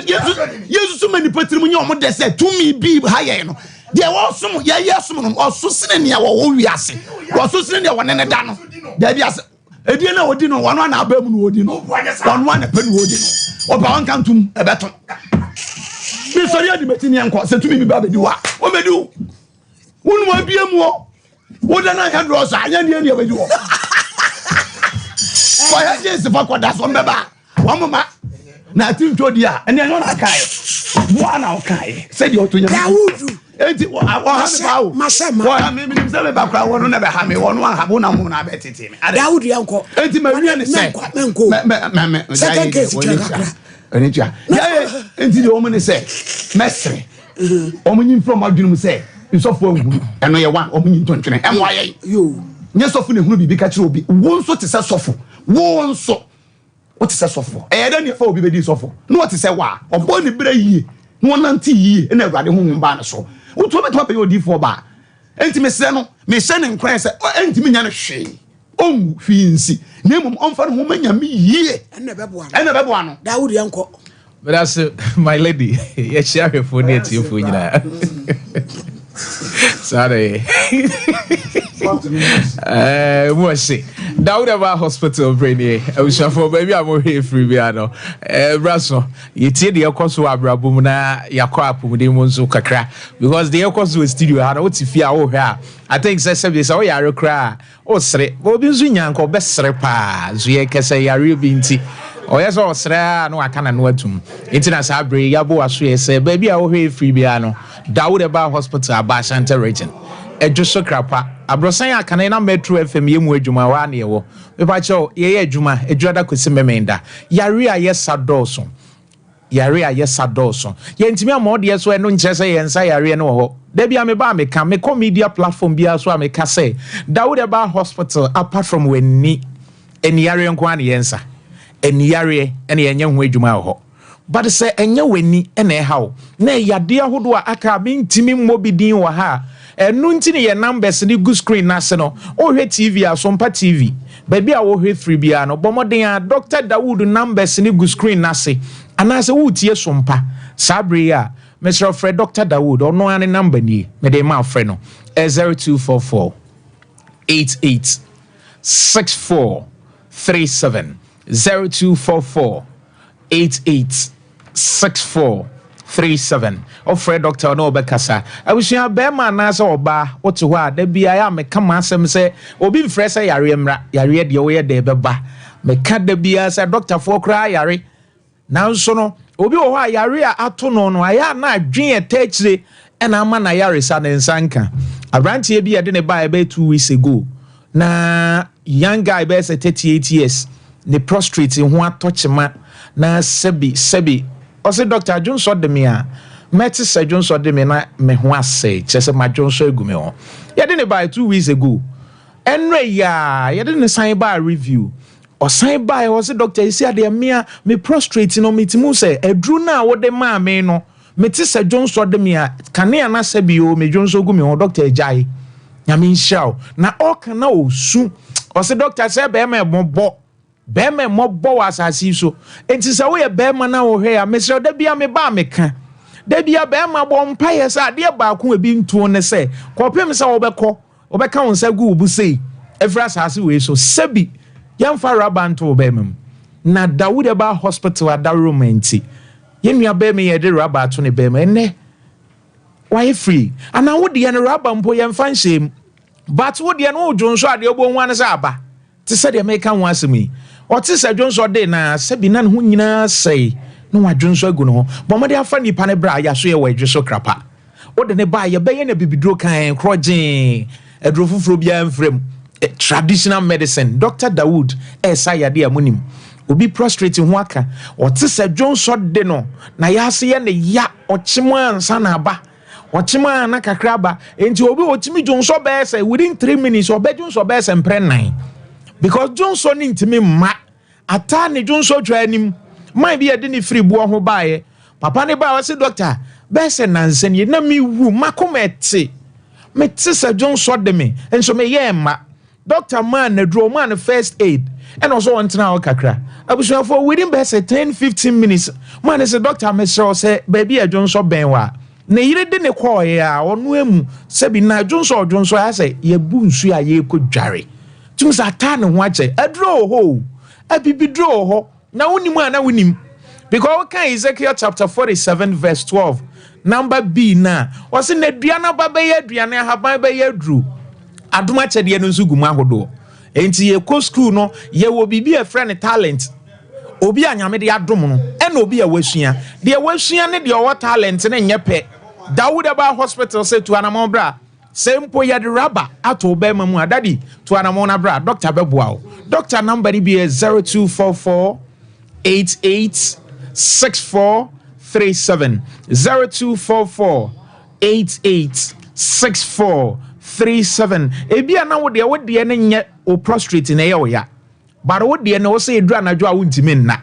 Jesus so many patrim nya o mo de say to me be higher no de wo som ye som no o so sene ne wo wiase wo so sene ne wo ne da no da bia edie na odi no wono na aba mu no odi no wono na pa no odi no o ba won kan tum e beto mi sori adi metini enko se tumi bi ba bedi wa o bedi wo wonu ma bia mu o wo da na ya do so anya ne ne bedi wo ko ya je se fa ko da so mbeba wo mo ma na tim to dia ene no na kai wo na o kai se di o to nya Dawood enti wa ha me ba o wa me se me ba kra wo no na be ha me wo no ha bo na mo na be tete me Daud yanko enti ma wi ne se me second case oni tia enti de o mo ne se mesre o mo nyim from adwunum se nsofo angu eno ye wa o mo nyim tontwene e mo aye yo nye sofo ne hunu bibi ka kire obi wo nso te se sofo wo nso what is a sofo e da ne fa obi be di sofo no what is a wa obo ne bra yie no nanti yie e na awade honhom ba ne so wotu betuma pe odi fo ba enti me se no me se ne nkran se enti me nya ne hwe on fiinsi na mum onfa no manya me yie ene bebo ano Daud yanko but that's my lady ye share for ne ti fo nyina sorry mo say Daud Eba Hospital Brady we shall for baby am here free bia no braso ye tie de ekoso abrabum na yakọ apumde mu nso kakra because the ekoso studio ha na what fia wo hwe a I think say o yare kra o sere obi nso nyanko be sere pa zo ye kese yare bi nti o yes o sere no aka na no atum nti na sa abre yabo aso ye say baby a wo hwe free bia no Daud Eba Hospital Abashante region ejoso krapa abrosan akane na Metro FM yemu adwuma wa na yewo pepa cho ye adwuma edwada kwesi memenda yare a yesadoso ye ntimi amode yeso eno nkyese ye nsa yare no ho da bia me ba me ka me media platform bia so me ka say Daud Eba Hospital apart from wenni eni yare nko an ye nsa eni yare ene yenye ho adwuma ho but say enye wenni ene hawo na yade ahodo aka be ntimi mmobidin wa ha enu ntini ye numbers ni good screen na se no o hwe TV a Sompa TV baby a wo hwe free bia no bomoden a Dr. Daud numbers ni good screen na se anase wo tie Sompa sabre a Mr. Fred Dr. Daud ono ane number ni me de ma frɛ no 0244 88 6437 0244 88 6437 ofre doctor no bekasa abusua bema na se oba wote ho a da bia ya meka ma asem se obi mfre se yare mra yare de wo ye de beba meka da bia se doctor fo kra yare na nso no obi wo ho a yare a ato no no aya na adwen etachire ena ama na yare sa ne nsanka abrantie bi de ne ba ebe 2 weeks ago na young guy be say 38 years ne prostrate ho atochema na sebi o se Dr. Johnson de me a meti se Johnson de me na me ho ase chese ma Johnson egu me ho ye de ne by 2 weeks ago enre ya ye de ne sign by review o sign by o se doctor isi ade me prostrate no metimu se edru na wo de ma me no meti se Johnson de me a kane na sebi o me Johnson egu me ho doctor ejai nyame nshaw na o kana o su o se doctor se be me bo bema mobo asasi so enti se wo ye bema na wo hwe a mesre da bia me ba me ka da bia bema bo mpaye sa de ba ko ebi ntuo ne se kopem se wo beka won sa gu bu sei efra asasi we so sebi yamfa raba nto bema na Daud Eba Hospital adaromenti yenua bema ye de raba to ne bema ene why free ana wo de ne raba mpo yemfa nshem but wo de no odwonso ade obo nwa ne sa aba ti se de make kan wasemi Oti se Johnson de na sebi na ho nyina sei no wadwonso agu no ho bomode afa nipa ne bra ya so ye wadweso krapa o de ne ba ye beye na bibidro kan krogen edro fufuro bia mfrem traditional medicine Dr. Daud esa yade amunim obi prostrate ho aka oti se Johnson de no na ya se ye ne ya ochimo ansa na aba ochimo na kakra ba enti obi otimi Johnson be say within 3 minutes obi Johnson be say mpre 9 because Johnson intimi ma ata ne Johnson twanim man bi ade ne free buo ho baaye papa ne ba wase doctor be se nansen ye na mi wu makomete mete se Johnson de me enso me ye ma doctor man na dro man first aid and also wantena o kakra abusuafo for within be se 10-15 minutes man say doctor me say baby a Johnson ben wa na yire de ne call ya onu emu se bi na Johnson ya say ye bu nsu a ye ko dware tumsa ata ne ho ache adro ho abibidro ho na wonimu ana wonim because kan Ezekiel chapter 47 verse 12 number B na wose na duana baba ye duane haban ba ye dru adoma chede no nsu gumu ahodo enti ye ko school no ye wo bibi e friend talent obi anyame de adom no e na obi a wasua de wasua ne de o talent ne nyepe Dawudaba Hospital say to Anamon bra. Sempo yadi raba ato be mamu adadi to Anamona bra. Dr. Bebuao. Doctor number be 0244 886437 0244 886437. Ebia na wo de ne nye o prostrate na ye oya. But wo de ne wo say edura na dwo a wuntimi nna.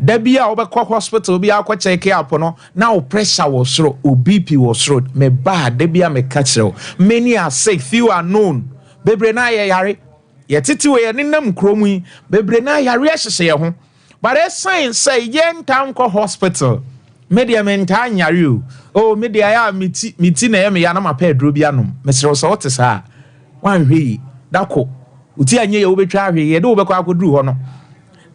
Da bia obekọ hospital bia akọ check up no na o pressure was soro o BP was soro me ba da bia me catch you. Many are sick, few are known. Bebre na yare ye titi we ne nam kromu yi bebre na yare ahyehye ye ho. But a sign say yen town ko hospital media menta nyare o media ya miti na ye me ya na mapa aduro bia nom mesere so what is ha wan hwe dako uti anye ye obetwa hwe ye de obekọ akoduru ho no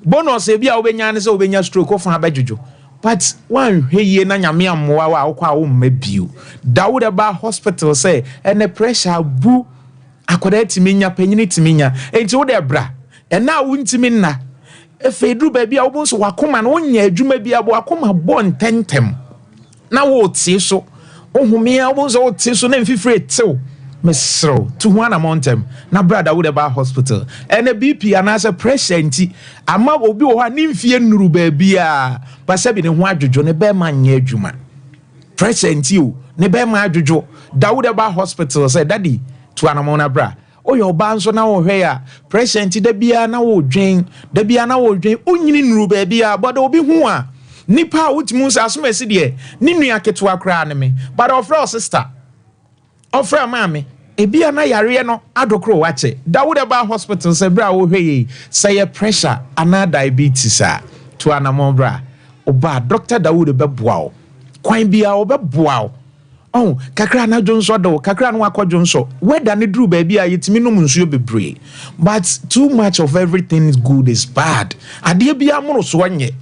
bonus e bia obenya ne se obenya stroke of abajuju but one hweye na nyame ammoa wa akwa wo mmabio Dawudaba Hospital say ene pressure bu akoda timinya panyini timinya enti wo de bra ena wo ntimi nna efedru ba bia wo so wakoma na onya adwuma bia bo akoma bo ntentem na wo tie so ohumia wo so tie so na mfifire tew mesro to one mountain na brother Dawudaba Hospital ene BP anase pressure nti ama obi wo ha ni mfie nuru ba bia ba bi ne ho adwojo ne be ma nya adwuma pressure nti o ne be ma adwojo Dawudaba Hospital say daddy to anamona bra oyo ba nso na wo hwe ya pressure nti da bia na wo dwen da bia na wo dwen onyini nuru ba bia bodo obi hu a nipa utimu sa asomasi de ni nua ketwa kra ne me but ofra sister ofra mama ebia na yare no adokro wache Dawudaba Hospital say bra wo hwe say pressure ana diabetes to anamon bra oba Dr. Dawud beboa kwan bia obeboa oh kakra na jonso do kakra no akwadjonso weda ne duru ba bia yetimi no munsuo bebre but too much of everything is good is bad ade bia moro so anye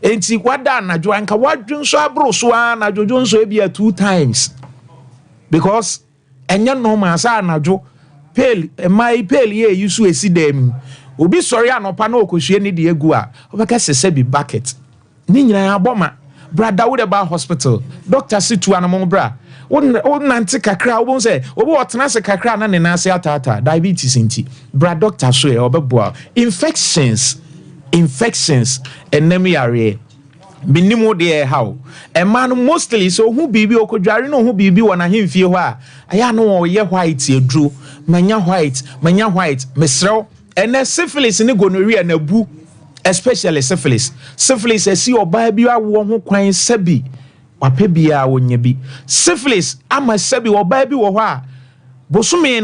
enti kwada anadwo anka wadwonso abro so na jojonso bia 2 times because enya no ma sa anadwo pel my pel ye yusu esidem obi sori anopa na okohwie ni de egu a obeka sese bi bucket ni nyina aboma bra Dawudaba Hospital doctor situ anamon bra won nanti kakra won say obi otena se kakra na ne nase atata diabetes nti bra doctor so e obeboa infections enemi are binimu de how a man mostly so who bibi okodware no who bibi wona hemfie ho a aya no wo ye white edru manya white mesrew ene syphilis ne gonorrhea na bu especially syphilis esi oba bi awo ho kwan sabi wape bia wonya bi syphilis ama sabi oba bi wo ho a bosumi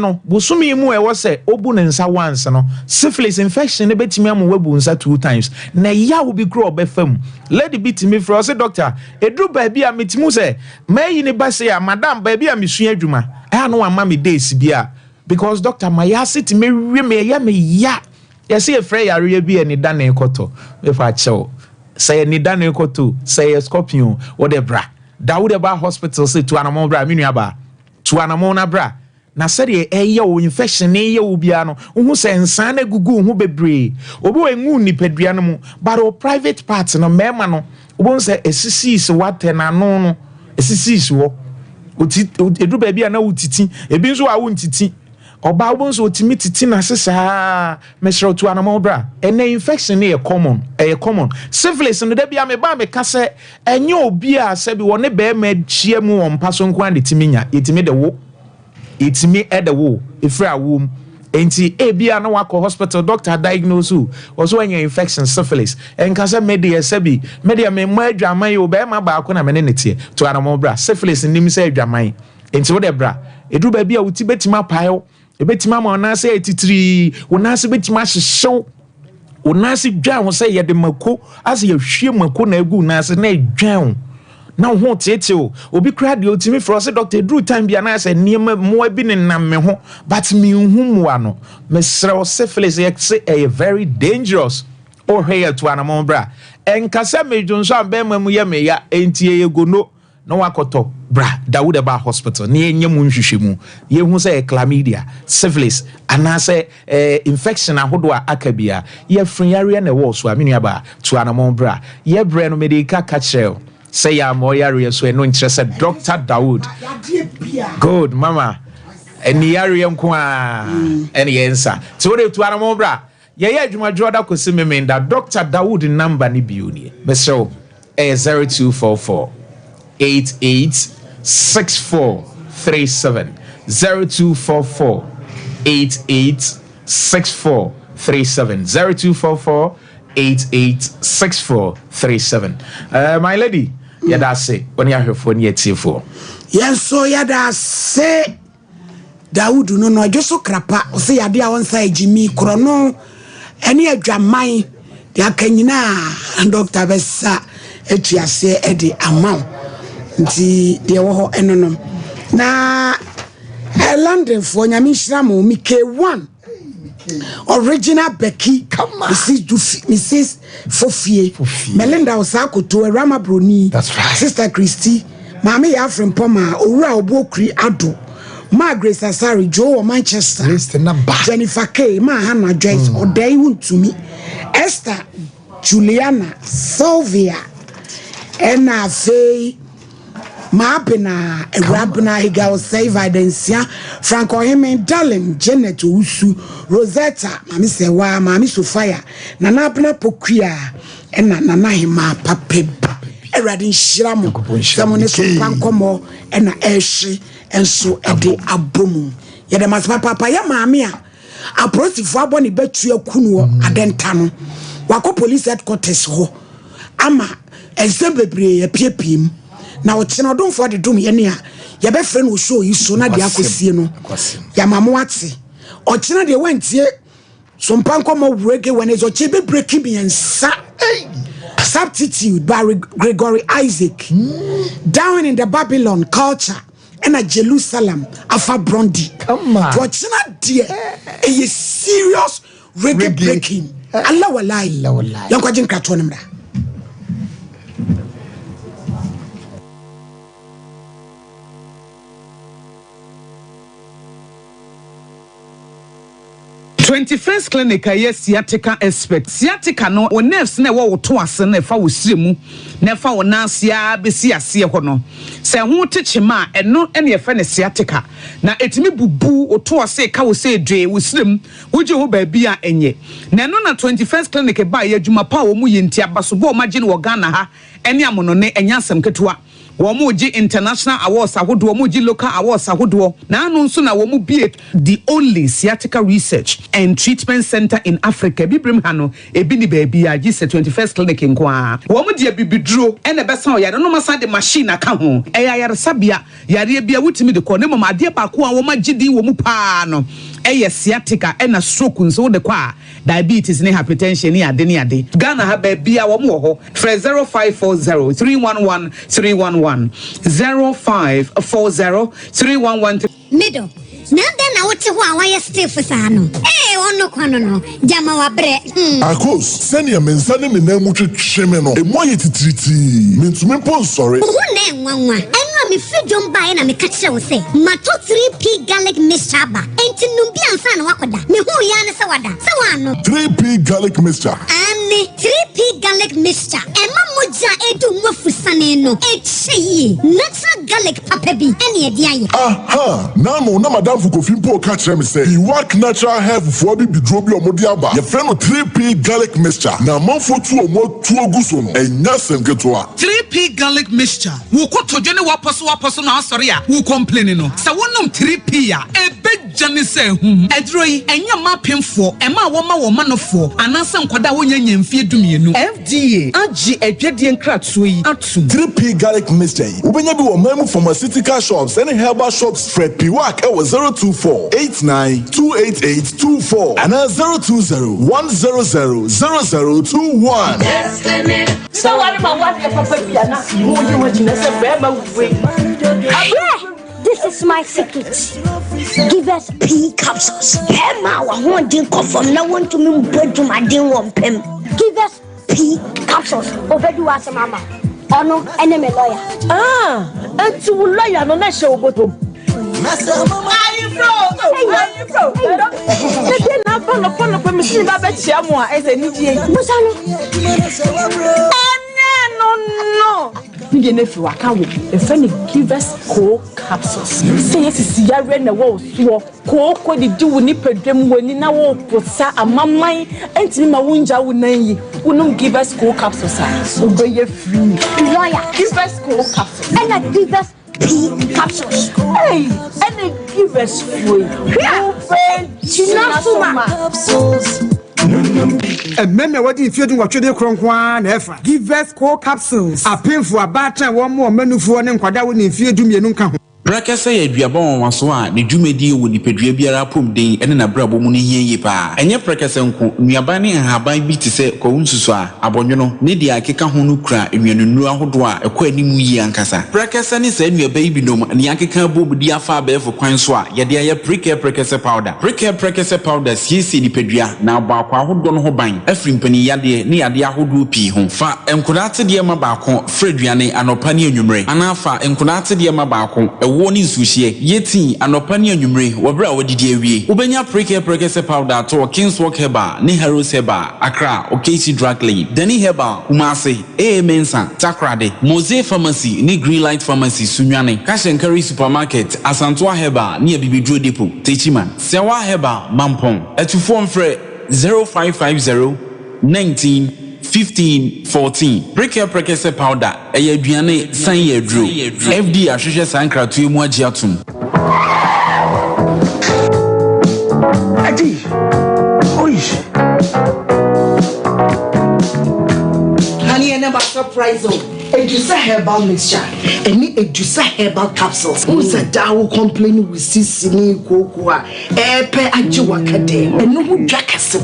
mu e wo se obu ne nsa once no syphilis infection ne betimi am wabu nsa 2 times na ya wo bi kro obefam lady bitimi fro say doctor edru ba bia metimu se mayi ne ba se ya madam ba bia mesua adwuma aya no ama me days bia because doctor my sit me wi me ya yesi efre yare bi eni da na ekoto if a chew say ni da na ekoto say scorpion or the bra Dawudaba Hospital say to anamon bra minu aba to anamon na bra na say eye o infection ne ye obia no hu say nsan na gugu hu bebre obi wengu nipadua no mu but o private part no mema no obi say esisi so wate na no esisi so edu ba bia na wutiti ebi nso a wuntiti oba wonso otimi titi na sesa mesro to anamon bra ene infection e common syphilis no da bia me ba me kase enye obi a sabi woni be ma chie mu won paso nko ande timinya etimi de wo efra wom enti e bia na wako hospital doctor diagnose also anya infection syphilis en kase media sabi media me ma adwaman yo be ma ba ko na me ne tie to anamon bra syphilis nim se adwaman enti wo de bra edu ba bia wuti betima payo ebetima ma na se etitiri wona se betima hyehyew wona se dwan ho se ye de mako ase ye hwie mako na egu na se na dwan na ho tete o obi kra de otimi for se doctor dru time bia na se niam mo bi ne nam me ho but me hu mu ano me sre syphilis ye se e very dangerous or here to anamon bra enkasa medwonso ambema mu ye me ya entie ye gono no wakoto bra Dawudaba Hospital ne enye mu nhwehwemu ye hu say chlamydia syphilis anase infection ahodo akabia ye friyare na wo so amenu aba to anamon bra ye bre no medical catcher say ya mo yare so no interest Dr. Dawood. Good mama. Eni yare nko a eni yensa. So we to anamo bra. Ye adwuma joda kosi memenda Dr. Dawood number ni biuni. Beso 0244 886437 0244 886437 0244 886437. My lady, yada say when you have phone yet for. Yes, so yada say Dawood no just krapa o say yade a won say Jimmy krono ene adwaman de akanyina Dr. Bessa etuase e de amount nti de wo ho enonom na London for nyame hira mo mi K1 original Becky Mrs. Fofie Melinda Osakoto Rama Broni. That's right. Sister Christy Mami Afrin Poma Owura Obokri Ado Margaret Sasari Joe Manchester Jennifer K Ma Hannah Joyce Odai Wuntumi Esther Juliana Sylvia Ena Faye Mapena Rabna Higal Save Idensia Franco Hemen Darling Janet Usu Rosetta Mami Sewa Mami Sophia Nanapna Pokia and Nana Hima Papeb Eradin Shiramu Samone Sompa Nkomo and Eshi and so Ede Abomu Yadamas Papa ya Mamia a prostifo aboni betua kunuo adentano wako police headquarters ho ama ensembebre epiepiem na ochina odom for the dum ye ne a ye be frɛ no show yi so na de akosie no ya mamo ate ochina de wantie Sompa Nkomo breke when is oche be breaking me and substitute by Gregory Isaac down in the Babylon culture and a Jerusalem afa Brondi come on ochina de a serious reggae breaking Allah wallahi yankwa jin krato ne mra 21st clinic a sciatica expert sciatica no o nerves na wo to ase na fa wo siremu na fa wo nansia besi ase ho no se ho techema eno ene ye fa ne sciatica na etimi bubu o to ase ka wo se dwe wo sirem wo je ho ba bia enye na eno na 21st clinic ba ye adwuma pa wo mu ye ntia baso bo magine wo Ghana ha ene amono ne enya asem ketewa Womuji international awards ahodo womuji local awards ahodo na anu nso na womu be the only sciatica research and treatment center in Africa bibrim hano ebi ni baby a gise 21st clinic nkoa womu de bibidro ene besa o yare no masa de machine aka ho eya yare sabia yare bia wutimi de ko ne mama de ba ko a womu gidi womu pa no eye sciatica ena stroke nso de kwa diabetes ne hypertension ne ade Ghana ha baby a womu ho 0540 311 311 0540-311. Middle. Now then, I want to go away still for Sano. Eh, ono kwano Jama wa bre. Akos, send your men sending me name much shemeno. E mo yeti triti. Means me pon sorry. Who name one? Me freedom buy na me catch you say. Mato 3P garlic mixture ba. Enti numbi ansa na wakoda. Me hu ya ne sawada. Sawano. 3P garlic mixture. Ani 3P garlic mixture. Ema moja edu mwafusane no. Echi natural garlic papa bi. Eni ediaye. Aha. Namo na madam Fukofimpo catch me say. He work natural hair for bi bidrobi omodi aba. Ye friend no 3P garlic mixture. Na manfo tu omo tu oguso no. Enya semketoa. 3P garlic mixture. Wo ko tojo ne waposo na sorry a wo complain no. Sa wonum 3P a ebejane se hu. Edroi enya mapemfo ema wo ma wo manofo. Anansa nkwada wo nya nyamfie dumienu. FDA agi adwade nkratso yi atum. 3P garlic mixture. Ubenya bi wo mamu pharmaceutical shops and herbal shops Fred P. Wack 024-89-288-24 and 020-100-0021. So what about what your papa this is my secret. Give us P capsules. Emma, I want to come from now on to me bread to my dear one pen. Give us P capsules. Over to us, Mama. Oh no, enemy lawyer. And to lawyer, no, not show bottom. No. me de nefi waka wo e fe ne Givers Co capsules say yes yare na wo so ko di wo ni pedwam woni na wo posa amamman entimi ma wonja wo nan yi wonum Givers Co capsules a wo be free lawyer Givers Co capsules and a Givers P capsules. Hey, and a Givers free. Capsules. Remember what if you do what you do, Cronkwan, Efa. Givers Co capsules. A painful about one more menu for an inquadawin if you do me nunca. Brakasa ye duabon waso a ne dwumedi wo nipadua biara pom den ene na brabo mu ne hiye pa enye prekasa nko nuaba ne haban bi te se ko nsusu a abonwono ne dia akeka ho no kura enwanunu ahodo a ekọ animu yi ankasa brakasa ne sa nuaba yi binom ne akeka bobudi afa abefo kwan so a ye dia ye prekasa powder siesi nipadua na aba akwa ahodo no ho ban afri mpani yade ne yade ahodo pi ho fa enkodate de ma baako freduane anopa ne anwumre anafa enkodate de ma baako woni sushie yeti anopa ne anwumre wobra wodidi awie ubenya prekasa powder to Kingswalk Herbal ne Heroes Herbal Accra Okesi Drug Lane Dani Herbal Kumase Mensa Takrade Mose Pharmacy ne Greenlight Pharmacy Sunwane Kashenkari Supermarket Asantoa Herbal ne Bibidro Depot Techiman Sewa Herbal Mampong etufo mfre 0550 19 15 14 prekasa powder aduane san yedro FD ahwehwe sankratu emu agi atum Adi oish honey and never surprise Edusa herbal mixture any Edusa herbal capsules who's a dawo complaining with sisini kokua epe ajiwakade enu hu dwakase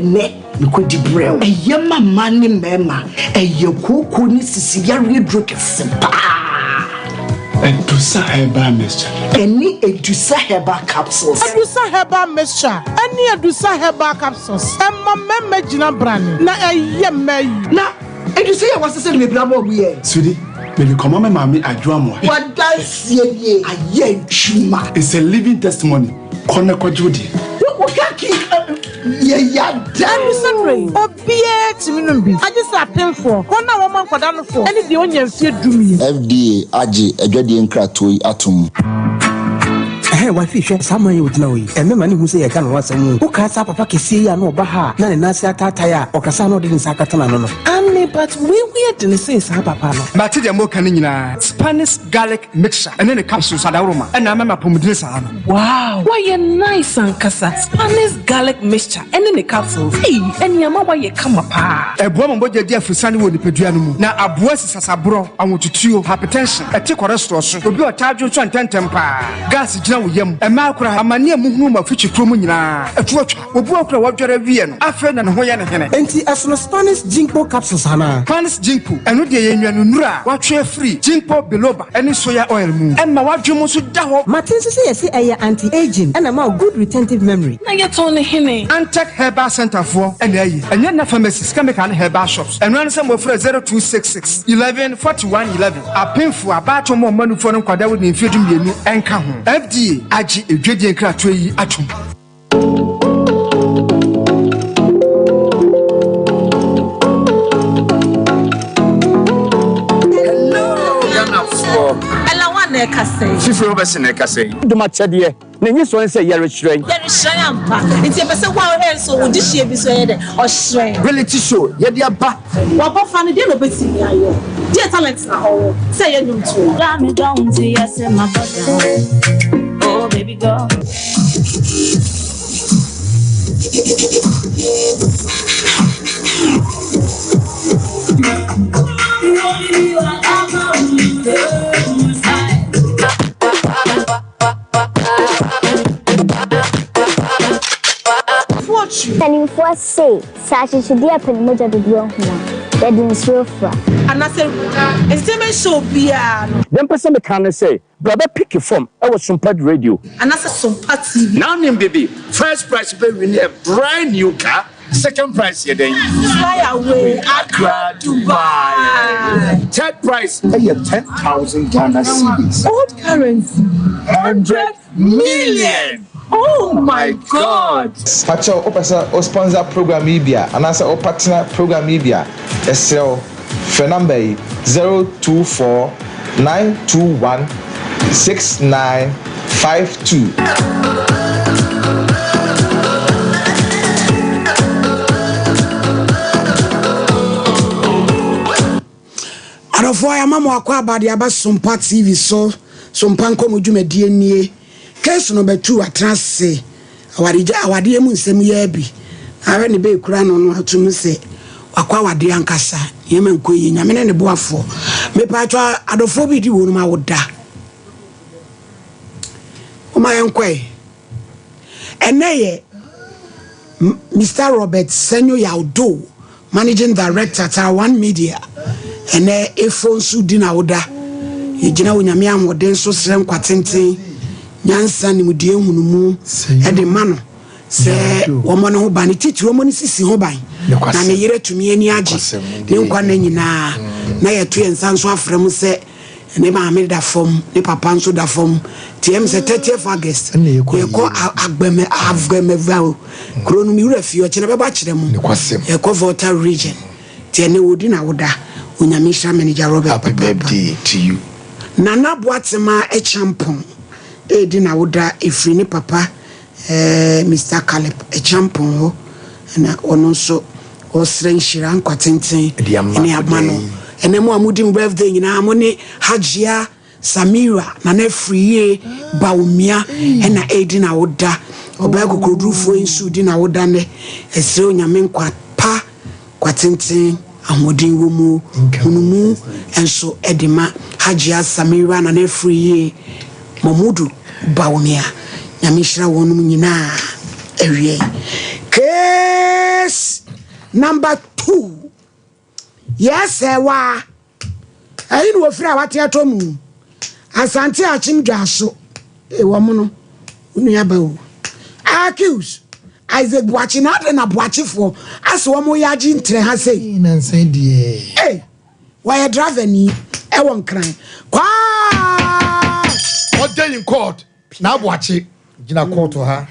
ne nikodi brew eyema mani mema eyekoko ni sisi yare drokase pa Edusa herbal mixture any Edusa herbal capsules Edusa herbal mixture any Edusa herbal capsules emma mema jina brand na eyema na Edusa ya wasese me bra mo ye Sudi me come on mama adwamo what dance ye aye chuma it's a living testimony kone kwajudi what ya dance rain obie timinum bi agisa atemfo kona wo man kwada no fo ene de onya mfie dumi FDA age adwade nkratoi atom wa fi hwe sama ye wotna we emema ne hu se ye ka no wasam wo ka sa papa kesi ya no oba ha na ne nase atata ya okasa no de nsa katana no Anne but we didn't say sa papa no ba ti de mo kan nyina Spanish garlic mixture ene ne capsules adawroma ena mama pomudire sa no wow why you nice and kasa Spanish garlic mixture ene ne capsules eni ama why you come pa eboa mo boje di afusane wo nipadua no mu na aboa sisasabro awotutuo hypertension eti cholesterol so obi o charge so antentem pa gas gina yam ema akura amane amuhunu mafichi krom nyina etuotwa obu akura wadware wie no afa na ne ho ye ne hene enti asono Spanish ginkgo capsules hana Spanish ginkgo eno de yenwanu nura watwe free ginkgo biloba eni soya oil mu emma wadwemo so da ho Martin say yes say anti aging and ma good retentive memory na get on hene Antec Herbal Center for eni enye na pharmacies chemical herbal shops eno an say mo frɛ 0266 11 41 11 apemfo abato mo manufo no kwada wo ne mfedum yenu enka ho FDA agi edwedi enkrato yi atum Fifro obese na kase duma chede na nyi so nse yare hyiren ampa nti e pese kwa o so wo dihie bi so ye de o hyiren reality show ye de aba wa bo fa ne de no beti mi ayo de talent na ho say ye nyum to got me down to yes my body oh baby girl And if what say, such as the open motor to do that didn't so far. And I said, it's the show piano. Then person can say, brother pick your form. I was Sompa radio. And I said Sompa TV. Now name baby, first prize will win a brand new car. Second prize here then. Fly away, Accra, Dubai. Third prize, 10,000 Ghana cedis. Old currency, 100 million. Oh my God! Pacho, opasa o sponsor program Ibia, and as a partner program Ibia, SL, Fernambe, 024-921-6952. Adofo ya mama akwa abade aba Sompa TV so Sompa Nkomo dwumadi anie case no betu atrase awade emu nsem ya bi awe ne be kura no no atum se akwa awade ankasa yema nkoyi nyame ne boafo me patwa adofo bi di wonu ma woda o ma yankwe eneye Mr. Robert Senyo Yaudo, Managing Director at One Media. And a phone su dina oda. Yejina unyamia moden so srem kwatente. Nyansa ni mudie hunumu. Ede mano. Se woman ho bani titi woman sisi ho ban. Na me yire tumi ani agi. Ne nkwa na nyina. Na yetu yensa nso afrem se ne ma me da fom, ne papa nso da fom. TM se 30th August. Ye ko agbeme vao. Krono mi refi o chena beba kire mu. Ye ko Volta region. Tiene wodi na woda. Unyamisha manager Robert. Happy birthday to you. Nana Boatema e champon. E di na woda efri ni papa Mr. Caleb e champon ho. Na ono so osren shira nkwatenten ene abano. Ene mo amudi birthday nyina amone Hajia Samira na na friye baumia ena edi na woda oba kokodrufo insu di na woda ne ese onyame nkwa pa kwatenten amodin wo mu hunumu enso edima Hajia Samira na na friye Mamudu baumia nyamishira wonum nyina ewie case number 2 yes ewa ayi no ofira wate atomu Asante achim dwaso womono unuya bawo accuse Isaac Boachi na de na Boachifo as womo yaji ntre ha sei nansan die why driver ni e won kran kwa what day in court na Boachi gina court ha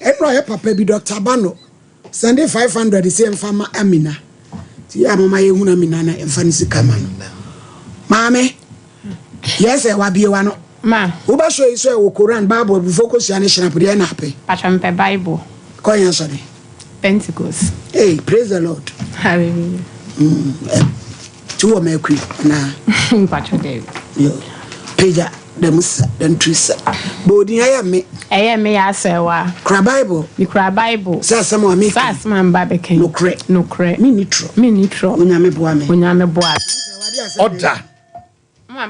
eno ye papa bi Dr. Bano send 500 say mfama Amina ti ya mama ye huna Amina na mfanisi kama mame yes e wabie wa no ma uba show iso e wo Quran Bible bi focus ya ne shnapde na ape pacham Bible ko yan sorry Pentecost. Hey, praise the Lord. Hallelujah. Two of my queen na pacham David yo peja demusa dentrisa bodi aya me ya sewa kra Bible ni kra Bible sa sama me sa sama mba beken no kre mi nitro unyame boa order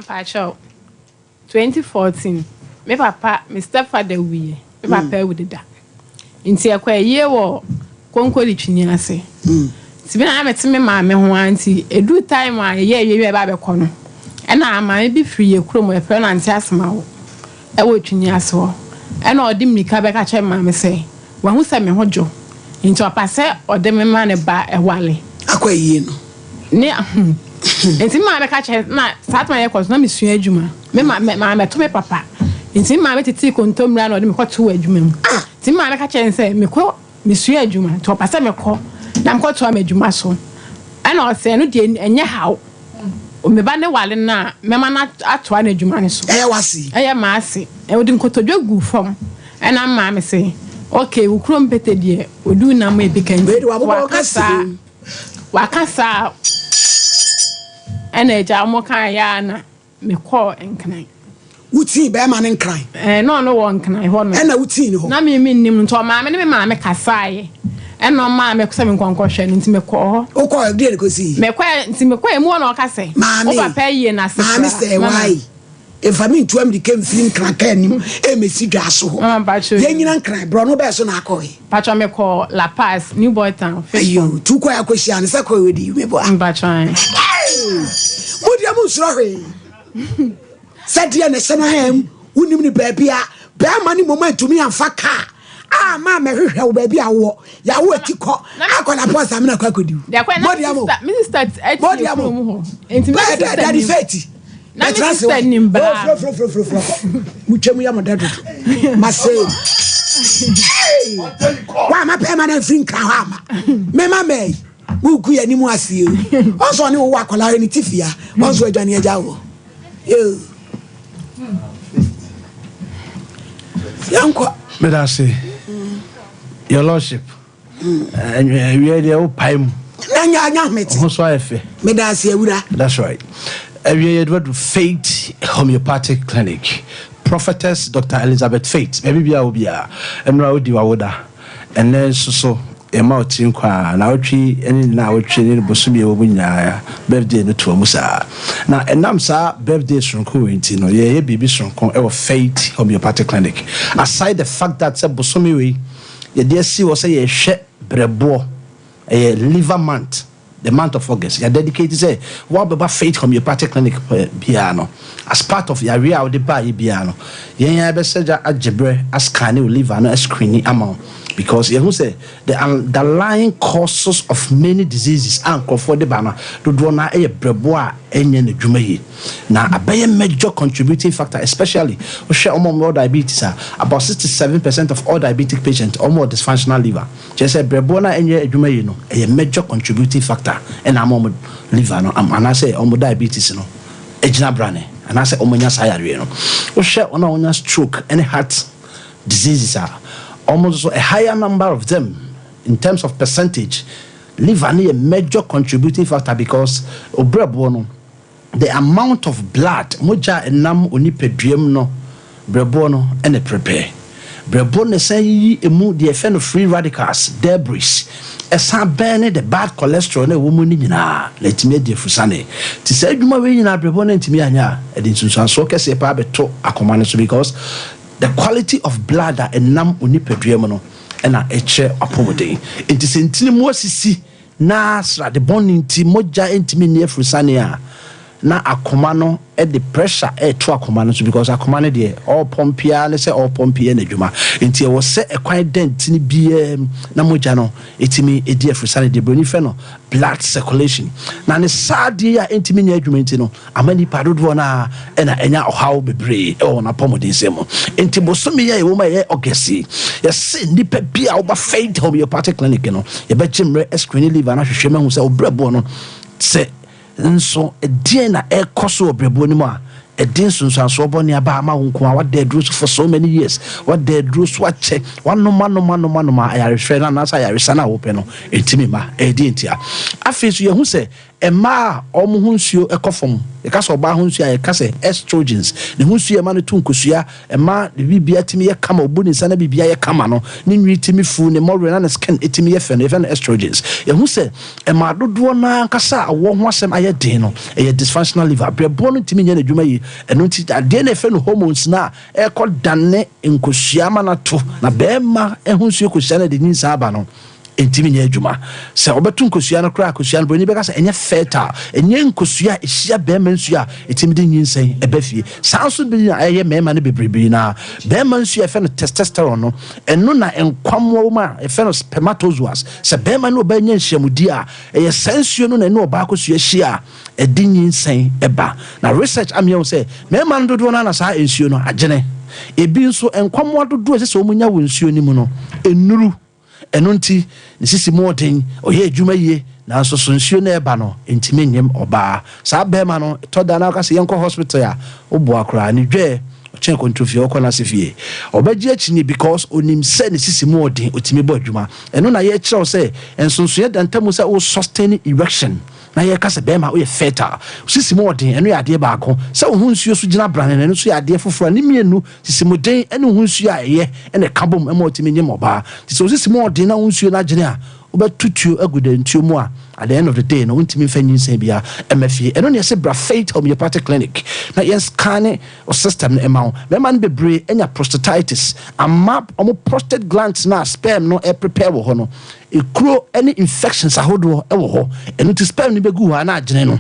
Pacho 2014 me papa me stepfather we papa we dida nti akwa ye wo konkoli twini ase ti bi na meti me ma me ho anti edu time a ye ba be kono e na ama bi free ekuro mo e fe na anti asema wo e wo twini ase wo e na odi mika be ka che ma me se wa hu se me hojo nti opa se ode me ma ne ba e wale akwa ye no ne enti ma be ka che na satma ye koso na me sua adwuma me ma to me papa enti ma be titi kontomra na ode me kwato adwuma mu enti ma be ka che nse me ko me sua adwuma to pasa me ko na me kwato adwuma so ana o se no de enye hawo o me ba ne wale na me ma na ato na adwuma ne so wasi ma ase e odi nkotodwa gu fam ana ma me se okay wo krom pete de odu na ma ebika nti wakasa ena eja mo kan ya na me call enkran wuti be ma ne nkran no wo nkran ho no ena wuti ni ho na me nim nto ma me ma kasaye ena ma me kusa me nkonko hwe nti me call o call de ko si me kwa nti me kwa emu na o kase o papa yie na se ma me say why if I mean to am the came feeling crack anim e me si dwa so ye nyina nkran bro no be so na akọ pacho me call La Paz New Boy Town ayo tu kwa akohia ne se kwa wedi me bo pacho modi am suro hwe sadia ne se na hem unim ni baabia ba ma ni moment mi amfa ka ma me hwehwe wo baabia wo ya wo tikọ akola post am na kwa kodi modi am minister modi am enti that is fate na minister nimbra muchemu ya modado masay wa ma permanent free nkra ha ma me buku ya ni mu asie onso ne wo akola ni tifia onso adwane agya wo yo yanko medase your lordship we dey o paim anya meti so afa medase awura that's right we do Faith Homeopathic Clinic prophetess Dr. Elizabeth Faith maybe bia obia emra odi wawoda ene so ema otin kwa na otwi eni na otwi ni bosumi e wo nyaya birthday no to amusa na enam sa birthday sonko wenti no ye bibi sonko e wo Faith Homeopathic Clinic aside the fact that say bosumi we ye dey see wo say ye hwe brebo liver month the month of August you dedicated say what about Faith Homeopathic Clinic biano as part of your real de buy biano yen be say ajebre as can liver no screening amount because you say the underlying causes of many diseases and for the banner do na e brebo a enye na dwuma yi na abaye major contributing factor especially we share more diabetes about 67% of all diabetic patients more dysfunctional liver just say brebo na enye dwuma yi no e major contributing factor and among liver no and I say diabetes no ejina brane and I say omonya sayare no we share ona stroke any heart diseases are almost a higher number of them in terms of percentage. Liver is a major contributing factor because the amount of blood moja enam onipediem no brebono and a prepare brebono say emu the effect of free radicals debris esa burn the bad cholesterol na woman ni nyina let me dey fusane ti say adwuma we nyina brebono ntimi anya edin sunsan so kese pa beto akomane so because the quality of blood that enam onipadua no na eche apomode enti sentini mo asisi na sra de boninti moja entimi ne afrusane a na akoma no the pressure to akoma no so because akoma no de all pompia na say all pompia na dwuma enti e wo se ekwan dent ni bia na moja no etimi edi afrusane de broni fe no blood circulation na ne sade a entimi nya adwuma enti no amani padodo na enya ohaw bebre e wona pomode nsemo enti bosomi ya e wo ma ye ogesi ye se nipa bia wo ba Faith Homeopathic Clinic no ye ba chimre screen liver na hwehwe mahu se obrebo no se nso edien na ekoso obrebo ni mu a edin sunsanso boni aba ama wonko a wada dru for so many years wada dru so ache wanoma ayare hwe na sa ayare sana wo pe no etimi ma edin tia afesu ye hu se ema omo hu nsuo ekofom e ka so ba hu nsuo e ka se estrogens ne hu nsuo ema no tunkosua ema de bibia timi ye kama obuni sana bibia ye kama no ne nwi timi fu ne more na skin etimi ye fe no even estrogens ye hu se ema dodo na kasa awo ho asem aye den no e dysfunctional liver brebo no timi nya na dwuma yi eno ti ade na fe no hormones na e ko danne nkosua ma na to na bema e hu nsuo kosua na de nyinsa aba no entimi nya adwuma se obetu nkosua no kra kosua no boni beka se enye fertile enye nkosua ehia bema nsua etimi de nyinsen ebafie sanso bi na eye mema no bebrebe na bema nsua efe no testosterone no eno na enkwamwo ma efe no spermatozoas se bema no ba nya nhyiamudi a eye sansuo no na eno oba akosua hia edi nyinsen eba na research amia se mema no dodo na sa ensuo no agene ebi nso enkwamwo dodo se omunya wo nsuo ni mu no enuru enunti ne sisi moden oye adwuma yie na so nsuo na eba no entime nyem oba sa bema no to da na ka se yenko hospital ya obo akra ni dwe chen kontrofi okona sefie obaji achini because onim se ne sisi moden otime bo adwuma eno na ye kire se ensonso ye dantamu se o sustain erection na ye kase bema o ye fertile sisi moden eno ya de ba ko se o hunsuo so gina brane eno so ya de foforo ni mienu sisi moden eno hunsuo a ye ene kabom ema otime nyem oba so sisi moden na hunsuo na gine a obetutuo agude ntuo mu a at the end of the day no untimi fanyin sen bia emafie eno ne se bra Faith Homeopathic Clinic na yes scan o system na ema me man bebre enya prostatitis amma omo prostate glands na sperm no e prepare wo ho no ekuro any infections ahodo e wo ho eno ti sperm ni begu ha na agene no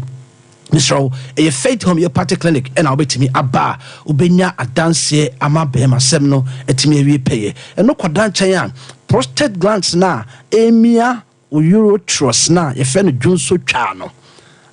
Mr. A Faith Homeopathic Clinic and I'll be to me aba ubenya adanse ama bema sem no etimi awie peye eno kwadan chan prostate glands na emia uretrus na ye fe no dwonso twa no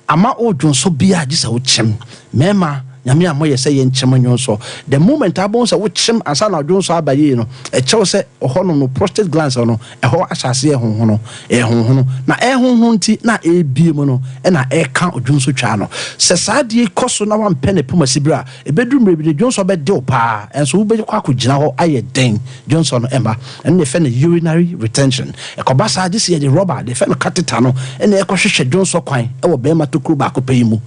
ama o dwonso bia gisa wo chem mema nyame amoye say ye nkyem nyonso the moment abon say wo kyem asa na dwonso abaye no e kyew say ohono no prostate glands no eho ahyase ehonhono ehonhono na ehonhon ti na ebie mu no e na e ka odwonso twa no se saade koso na wan pene pomasibra e bedrum rebide dwonso be de opa enso wo be kwa akogina ho aye den dwonso no emba en ne fe na urinary retention e ko basa ade se ye rubber de fe no catheter no e na e ko hwehwe dwonso kwan e wo be ma tokru ba ko pay mu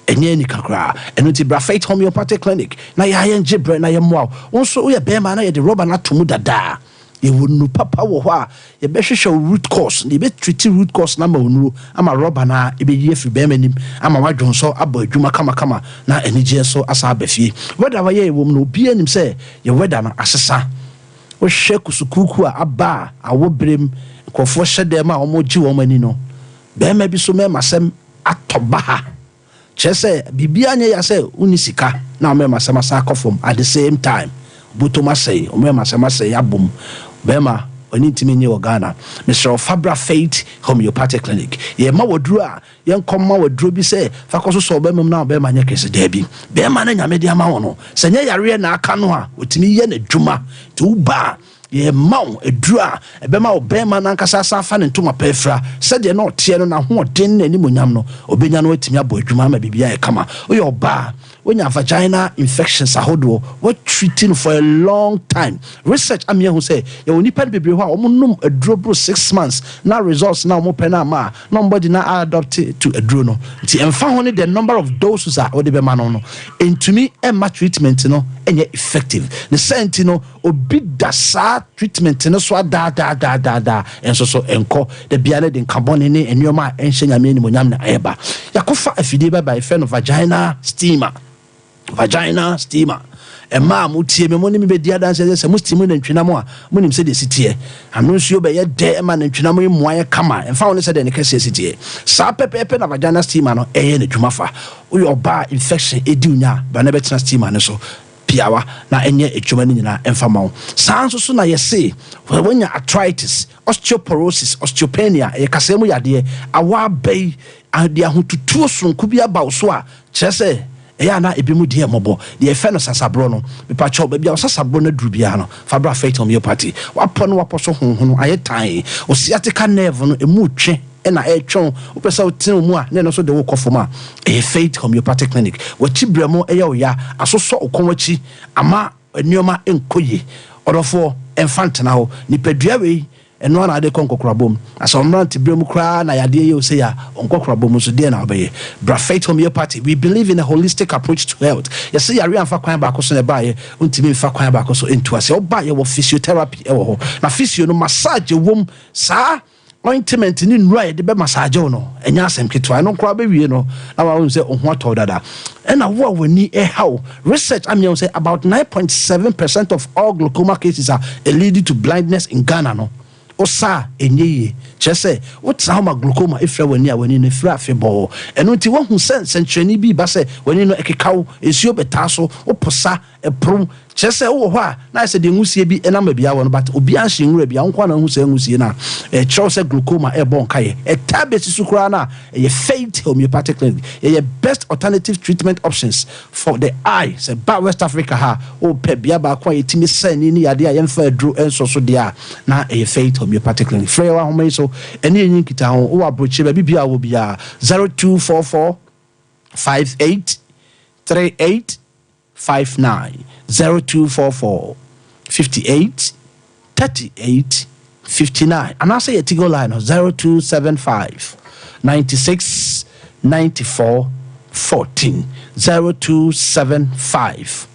enye ni kakra eno ti Brafate homeopathic clinic na ya yen jibre na yemwa wonso wo ye be ma na ye de rubber na tomu dada ye wonu papa wo ho a ye be hwehwe root cause ni be treat root cause na ma onuro ama rubber na e be ye fi be manim ama wadwonso aba adwuma kama na enije so asa abafie weda wa ye wom no obi anim se ye weda na asesa wo hwe kusukuku a aba awo brem kofo hyede ma omoji wo mani no be ma bi so me masem atoba ha chese bibia anya ya se unisika na me masem asa kofom at the same time butoma say o me masem say abum be ma oni ntimi nye Ghana Mr. Brafate homeopathic clinic ye ma woduru a ye nkom ma woduru bi se fa koso so be mem na be ma nya kese da bi be ma na nyame dia ma wono se nya yare na aka no a otimi ye na dwuma to ba ye maw edura ebema obema na nkasa safa ne ntoma pefra se de na ote no na ho den na ni monyam no obenya no atimi abo adwuma ma bibia e kama oye oba onya vagina infections ahodo what treating for a long time research amia who say ye oni pad bebre ho a omnum aduro bro 6 months na results na omo pena ma nobody na adopt to aduro no nti emfa ho ne the number of doses a ode be ma no entumi emma treatment no enye effective the senti no obi dasa treatment no so da enso so enko the biane de carbon ne enyoma enhye nyame ni monyam na eba yakofa afide by friend of vagina steamer ema mutie me moni me be dia dance se mu steam na ntwenam a monim se de sitie anu nsuo be ye de ema na ntwenam yi moaye kama emfa woni se de ne kase sitie sa pepepe na vagina steamer no eye na dwumafa uyo oba infection edi unya ba na betina steamer ne so piawa na enye etwuma ni nyina emfa mawo sanso so na yese wonya arthritis osteoporosis osteopenia e kase mu yade awa bai ade ahotutuo sonko bi aba so a kyese eya na ebimu die mobo de efe no sasabro no mepa cho ba bia sasabro na duru bia no Brafate homeopathy wapo no wapo so honhono ayetan osiatica nerve no emu twe na etwon opesa otin mu a na no so de wo kofoma Brafate homeopathic clinic wachi bremo eya oya asoso okonwachi ama enioma enkoye odofo enfantena ho nipadua we eno na de konkokrabom asomrant bremu kra na yade ye ose ya onkokrabom so de na obeye Brafate homeopathy we believe in a holistic approach to health yes yare amfa kwan ba ko so ne baye untimi mfa kwan ba ko so entu ase obaye wo physiotherapy e wo ho na physio no massage wom sa ointment ni nura de be massage no enya asem ketwa no kra be wie no na wa say ohun ato dada na wo wani e how research am say about 9.7% of all glaucoma cases are leading to blindness in Ghana no osa enyeye chese wotsa homa glaucoma ifra wani a wani no ifra afebo eno nti wo hu sentrani bi ba se wani no ekekaw esio betaso oposa eprom chese wo ho a na se de ngusie bi enama bia won but obi anhye nwura bia nkwa na hu se ngusie na chese glaucoma e bon kaye tablet sukura na Brafate homeopathic clinic ye best alternative treatment options for the eye se ba West Africa ha o pe bia ba kwa yetimi sani ni yade a yemfa adru enso so de a na Brafate homeopathic clinic free wa homa so ene yin kita ho o abrochi ba bibia wo bia 0244 58 38 59 0244 58 38 59 and I say a Tigo line of 0275 96 94 14 0275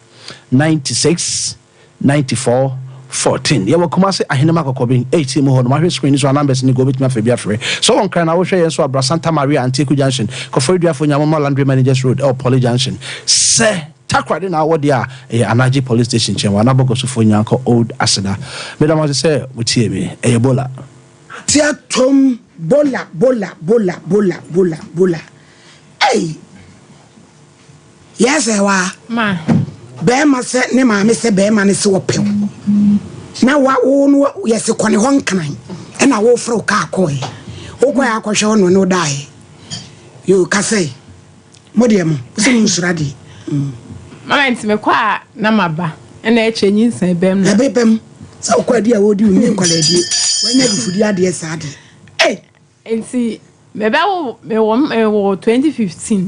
96 94 14 ye wakoma se ahenema kokobin 18 mo ho no ma screen so numbers ni go bit ma fa bia free so on kan na wo hwe yen so Abra Santa Maria Antiku Junction Koforidua Nyamoma Landry Managers Road or Poly Junction se takrade na wo dia Anaji Police Station chen wa na bogo so fo nyanko Old Aseda medam was say mutie me Ebola tia tom bola hey yes wa ma be ma se ne ma me se be ma ne se wo pew na wa wo no yes kone ho nkan e na wo fro ka akoy wo kwa akohwe no no dai yo ka say modiem so mu suradi mama ntime kwa na maba na eche nyinsan bem na bem sa okwadi a wodi unye nkwaladi wanya bifudi ade saade enti mebawo mewo 2015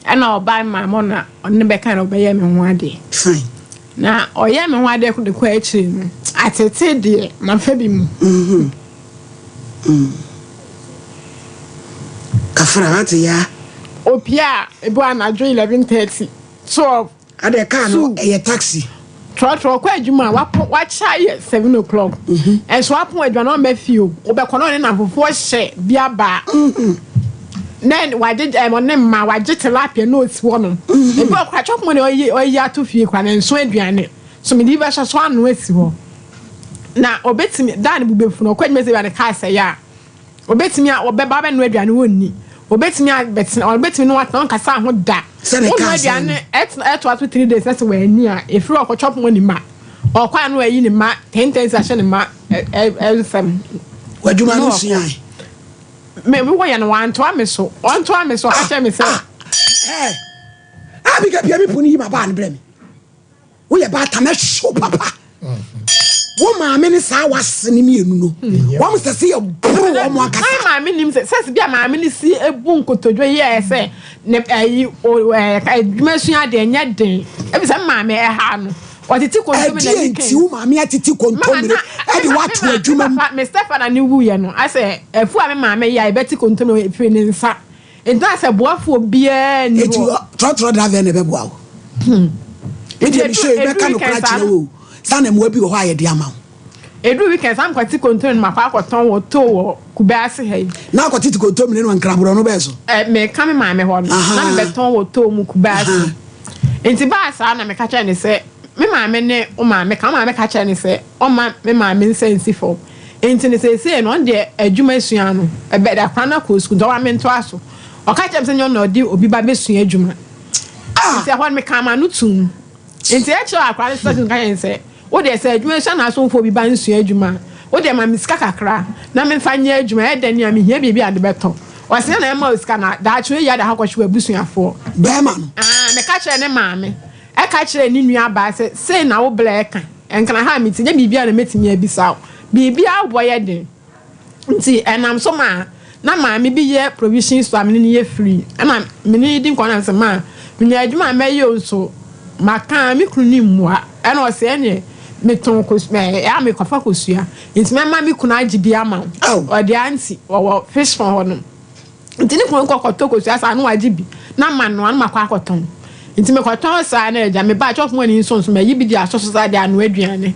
ana oba ma mo na onne be kan obeye me ho ade fine na oye me ho ade ko de kwa echi no atete de ma fa bi mu kafara hate ya opia ebo anadwo 11:30 so ade ka no e taxi trotro kwa adwuma wa chai 7 o'clock enso apon adwuma no ma fio obekọ no na fofo hye bia ba then why on ma why tilapia no oti wo no e bi okwa chop mo ne oyi ato fie kwa na enso aduane so me di ba so anu esi ho na obetimi dan bubefu no kwa adwuma se ba ne ka se ya obetimi a obeba ba no aduane wonni obetimi a obetimi no wat no kasa ho da o aduane eto ato 3 days that's we ani a if you chop money ma okwa no ayi ni ma 10 days a hye ni ma elsem wadwuma no suan me wo ya no wanto ameso ka che me se abiga bia mi poni ma ba ne bre me wo ye ba ta na show papa wo maame ni sa wasene mi enu no wo mo sese ye bro wo mo akasa maame nim se bia maame ni si ebu nkotodwe ye se ne ayi adwumasu ade nya den e bi se maame e ha no otiti kontomi na ni ti wo maame atiti kontomi e di watu adwuma me Stefan ni wu ye no ase efu a me maame ya e beti kontomi e fi ni nsa enta se boafo bia ni wo trotro driver na be boawo e di mi show e be ka no kra kire wo sana mo abi ho aye de ama edu weekend sam kwati kontomi ma kwa kwaton wo to wo kubase he na kwati kontomi no nkrabro no be so me ka me maame ho no na me beton wo to mu kubase enti ba sa na me ka kire ni se me maame ne o maame ka maame ka kire ni se o ma me maame nsensi fo enti ne se no de adwuma esua no e be da kwana ko school do wa me nto aso o ka kire se nyo na odi obi ba besua adwuma enti ho me ka ma no tum enti e kire akwa ne se ka yen se o de se adwuma sha na so fo bi ba nsua adwuma o de ma miska kakra na me fanye adwuma e da ni am hia bia ade beto o se na e ma miska na da atwe ya da ha kwahwe abusuafo be ma no me ka kire ne maame e ka kire ni nua ba se na wo bla e ka enkana ha mi tinye bibia na metimi abisa bibia boye de nti enam so ma na maame bi ye provision so amene ni ye free na me ni di nkwana se ma me adwuma me ye nso maka mi kunu ni mmoa e na o se ene meton kosme ya me kofa kosua nti mema mi kuna agibia ma o de anti wo fish for hono nti ni kun kokoto kosua sa no agibi na ma no an makwa akoton nti me koton sa na eja me ba chop mo ni nso me yibi di asoso sa de anu aduane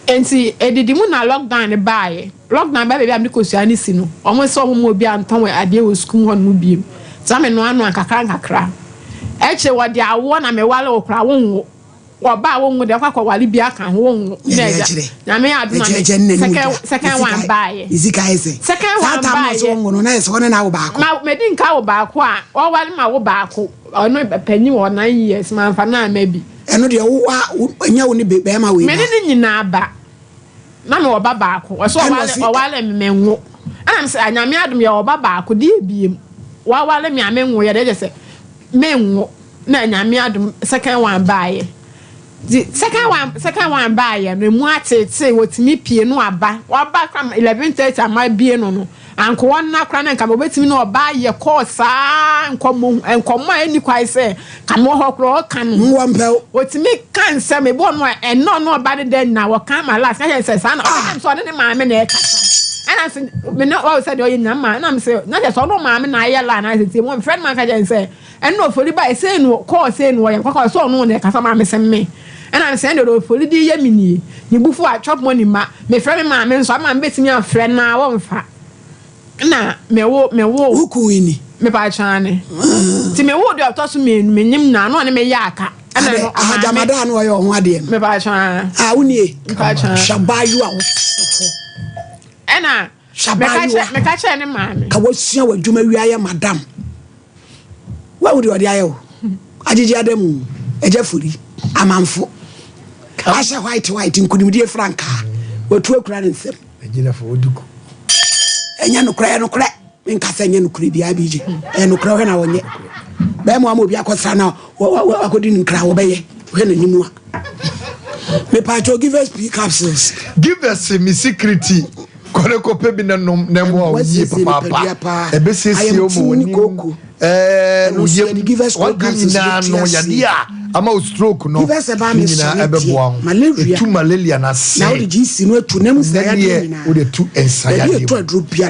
nti edidi mu na lockdown ne baaye lockdown ba be am di kosua ni si no omo se omo obi anton we ade wo school ho no bi sa me no anu akakra eche wo de awo na me wale okra wo ba wo ngo de kwa wale bia kan wo ngo na me adu na second one baaye izika ese second one baaye so ngo no na ese wona na wo ba ko ma me din ka wo ba ko a wo wale ma wo ba ko ono panyi wo 9 years ma fa na ma bi eno de wo nya wo ni be ma we me ni nyina ba na me wo ba ko so wale me ngo am se anyame adum ye wo ba ko di biem wo wale me amengo ye de se me ngo na anyame adum second one baaye the second one baaye no mu atete wotimi pie no aba kam 11:30 ama bie no anko won na kra na nka obetimi no baaye course nkomo ani kwai se kam wo hokro kan no wampel wotimi kan se me bo no eno no ba de den na wo kan ma last na se sa na o so ne maame na e kasa ana se me no wo se de oyi na ma na me se na je so no maame na aye la na se mo friend man ka je se eno foli ba se no course no ye kwa so no na kasa maame se me and I'm saying that for the Yemini, you before I chop money, me friend, my man, so I'm betting your friend now. Won't fa na me wo who kuini me ba chane ti me wo do to so me nim na no ne me yaka ana no ajamada no yo ho ade me ba chane unie ba chane shabayu a ana me ka che ne ma me ka wosua wadwuma wiaye madam wa wo de ode ayo agigi adamu ejafuri amanfo asha white nkudimdie franka watu akura ne nsem ejina fo oduku enya no kra me nkasa enya no kra bia bije no kra he na wonye Be mo obi akosa na akodi nkra wo beye we na nimu a me pa cho give us P capsules give us me security kore ko pe bi na nom na mo yi papa e be sesi o mo ni koko no ye give us capsules no ya dia ama o stroke no give us about me malaria tu malaria na se now the GC no atu nem say ya dia o de tu ensaya dia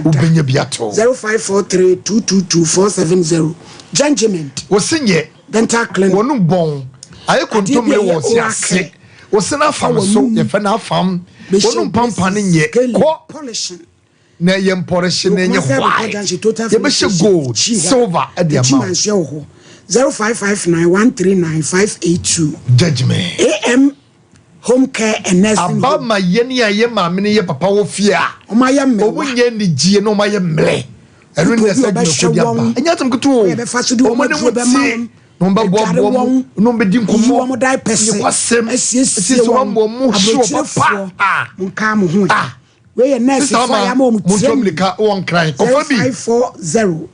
o benya biato 0543222470 judgment wo senye dental clinic wonu bon aye kontomre wo si ase wo sena fam so ye fa na fam wonu pampa ne nye ko polishing na ye polish ne nye white ye be she gold silver e dia ma 0559139582 judgment AM home care and nursing aba ma ye ne ye ma me ne ye papa wo fie a o ma ye me o nye ni gie no ma ye mle enu ne se gbe ko dia ba enya tam kutu o mo ne mo ti no ba bo no be din komo mo dai pese asiesie wo mo sure papa nka mo ho we ye nurse for ya mo mo tomlika won kran kofa bi 540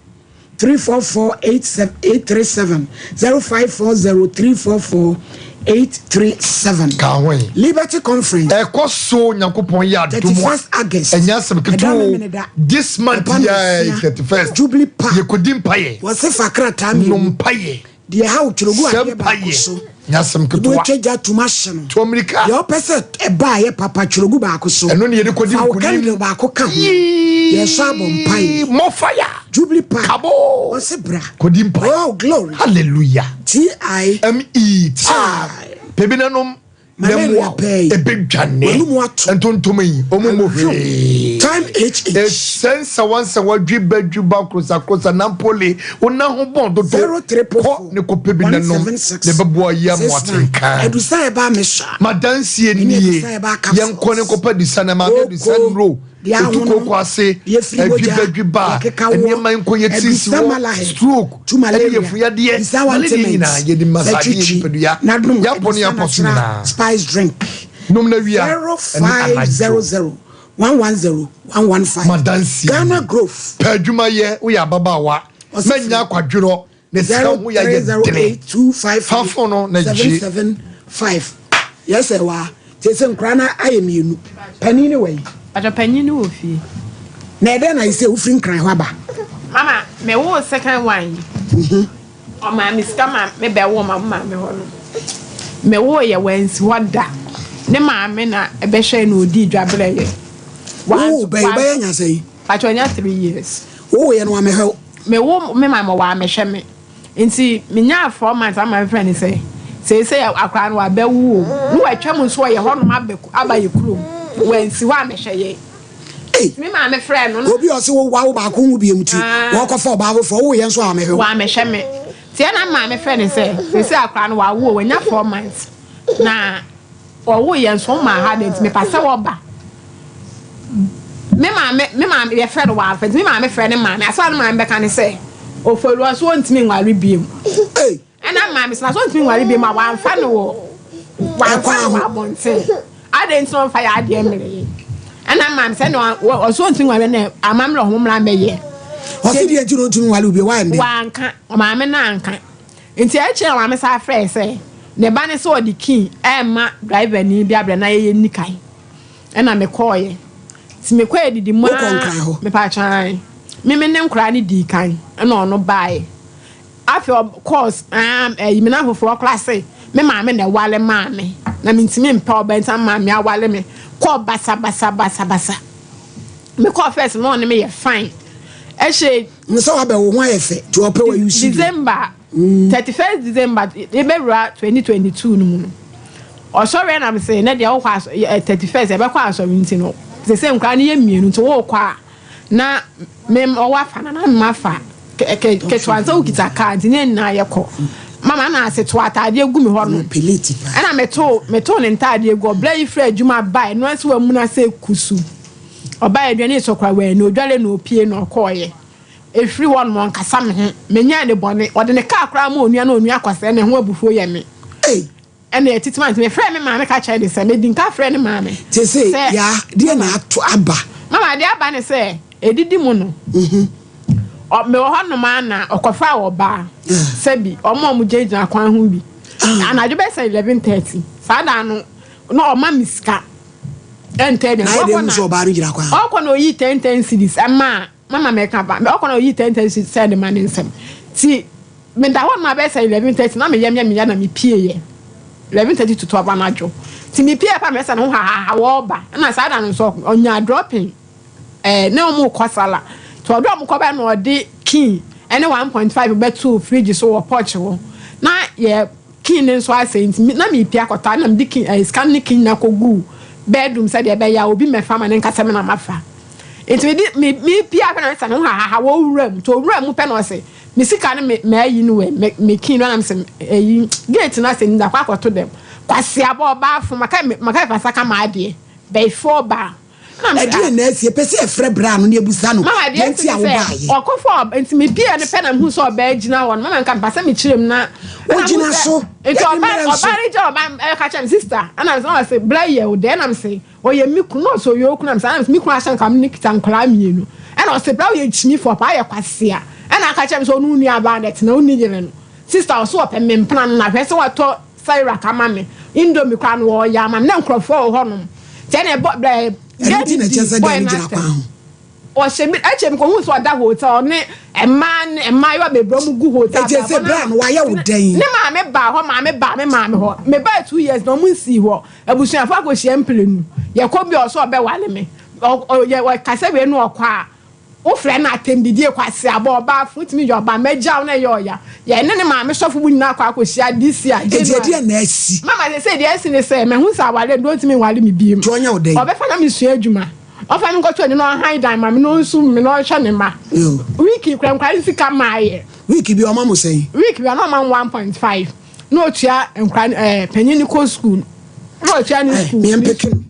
344-837 0540-344-837 Kawe Liberty Conference Ekoso Nyankopon ya domo 31st August Enyasem keto this month ya 31st Jubilee Park Yekodim paye wase fakra tami numpaye dia ha utrugu ade ba so nyasem keto wa cheja tumashano to America yo pese eba ye papa churugu ba ko so eno ne yekodim kunim ba ko ka ye sabo mpaye mo fire Jubilee Park kabo wase bra kodim paye oh glory hallelujah TIMET pebinanom malaria pay ebedwane entontomai omomo hwe time HH sense once wadwi badwuba krosa nampole ona ho bon dodo ko ne ko pebinanom ne bebo ya moatenka edusa e ba mesha madansie nie yenko ne ko padisa na ma ne dusa nro etuko kwase adwuba ene man ko yetisi stroke eyefu ya de malaria na ye di massage pedua ya poni aposina spice drink numna wia 0500-110-115 madansi Ghana Grove padwuma ye wo ya babawa manya kwadworo ne sika ho ya ye dene 0308255 na ji 775 yes ewa tese nkrana ayemienu panini we aja panini wo fi na ede na ise wo frin kran hwa ba mama me wo second one o ma mi ska ma me be wo mama me ho no me wo ye wansi wada ne ma me na ebe hwe na odi dwabere ye wo be nya sei acho nya 3 years wo ye no me ho me wo me ma wa me hwe me nti me nya 4 months my friend say akwa no abewu no atwam so ye ho no abeku abaye kuro wansi wa me hwe ye me ma me friend no obi o se wo wa ba ko hu biem ti wo ko fa ba fo wo ye nso a me hwe wa me hwe me tie na ma me friend say akwa no wa wo nya 4 months na wo ye nso ma ha de me pase wo ba me ma ye friend wa friend me ma me friend ma na so ma me kan say o folu aso ntimi nware biem ena ma me so ntimi nware biem ma wa mfa no wo wa mfa wa bonte ade nso mfa ya ade emere ena ma me say no so ntimi nware na amamre ho mra meye o se die ntimi ntimi nware biem wa ndi wa nka ma me na nka nti a che wa me sa fresh say ne ba ne so odi kin ma driver ni bi abre na ye nikai ena me koye ti me koye didi mu me pa chan me ne nkra ni di kan ena ono bae afi of course me na fofo class me ma me na wale ma me na me ntimi mpa obentan ma me awale me ko basa me ko first no ne me ye fine e she nso wa be wo ho ayefe ti ope wa use December 31st December ebewura 2022 no mu o sorry na me say na de wo kwa 31st e be kwa so nti no se se nkra ne ye mienu nti wo kwa na me o wa fa na ma fa ke twanza ukita ka nti ne na ye ko mama na ase to atade egu me ho no peliti na me to ne ntade egu obla ifra adwuma bai no ase wa mu na se kusu oba aduane sokwa we na odwale na opie na okoye efiri won mo nkasa me ho menya ne bone ode ne ka akra ma onua na onua kwase ne ho abufuo ye me ene etitimant me frɛ me ma me ka kyɛ de sɛ me din ka frɛ ne ma me te se ya de na ato aba mama de aba ne sɛ edidi mu no me ho no man na okofa oba sebi omo jeje akwan ho bi anadwo be say 11:30 sada no o ma miska ente na o ko so ba ru gira akwan o ko no yi 10 cities ama mama me ka ba o ko no yi 10 cities say the man nsem ti me da ho na be say 11:30 na me yem ya na me pie ye 11:30 to 12 anadwo ti me pie pa me say no ha wo ba na sada no so onya dropping na omo kwasala to odo am ko ba no odi kin ene 1.5 be 2 fridge so wo porch wo na ye kin nso asent na me pia kota na me di kin scan ni kin na kogu bedroom said e be ya obi me fa ma ne nkasa me na mafa enti me pia pa na say no ha wo wuram to wuram pe no say me sika ne me ayi no me kin no am say ayi gate na say nda kwa kwato dem kwase aba oba afo maka fa saka ma ade be 4 bar edi na esi pese efre bra no ne ebusa no enti a wo baaye okofo enti me pia ne pe na hu so oba agina won mama nka pase me kirem na ogina so enti oba re ka chem sister ana so say bla ye o de na me say o ye miku no so yo ku na me say miku ashan kam ni kita nkra mienu ana o say bla ye chimi for pa ye kwase a ana ka chem so no nu aba net na oni yire no sister o so ope me plan na pese wato saira kama me indomie kwa no o ya ma na nkrofo ho no tene bla Everything na chese de ni gira kwa ho. O se mi echem ko hu so da hotel ne emma yo bebro mu gu hotel. E se bra no wa ye wo den. Ne ma me ba ho ma me ho. Me ba 2 years no mu si ho. Abusuafo akohia mplenu. Ye ko bi o so be wale me. O ye wa kase we no okwa. O frɛ na atembidie kwase aba oba fruit mi yo ba meja na ye oya. Ye ne ma me sofo bu nyina kwa akohia this year. E na asi. Mama say dey asi ne say me hu sa wale don't me wale mi biem. To onya odai. Obefa na mi sua adwuma. Ofa mi nkoto ni no high dime ma me no nsu me no hwa ne ma. Week kran sika maaye. Week bi o ma mo say. Week bi no ma 1.5. No tua nkran panyini ko school. No tua ni school. Me ampekin.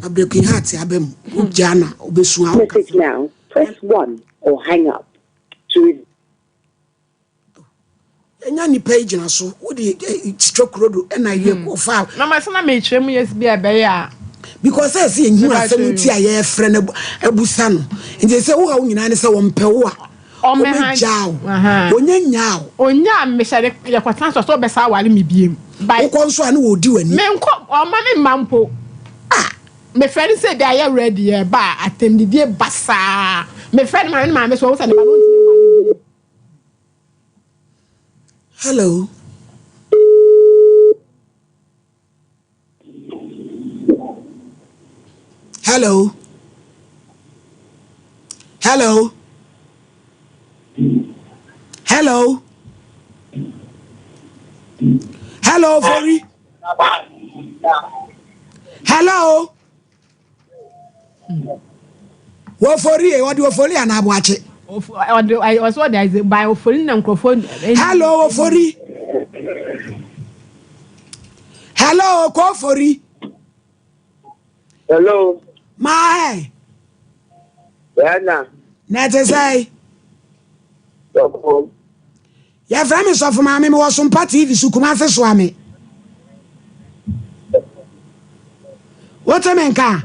Abrekin heart abem. Ujana obesu a. Message now. Press 1 or hang up. To enya ni page na so wo de stroke road na ye ko fa na ma sana me twem yes bi e be ya because I see you asem ti aye frɛ na abusa no nje se wo ha wo nyina ne se wo mpɛ wo a o me jao onya nyao onya me sha ye kwatan so be sa wale me biem wo ko nso ane wo di wani me nko o ma me mampo me friend say they are ready ba atendidie basa me friend ma me so wo sa ne ba no ntimi wale. Hello. Hello. Hello. Hello. Hello, Fori. Hello. What Fori? What do you Fori and Abuache? I was what there is by phone and microphone. Hello, Fori. Hello, Fori. Hello. My. Yana. Nete say. Ya frame so for mama me was Sompa TV su kuma se so ame. What a menka?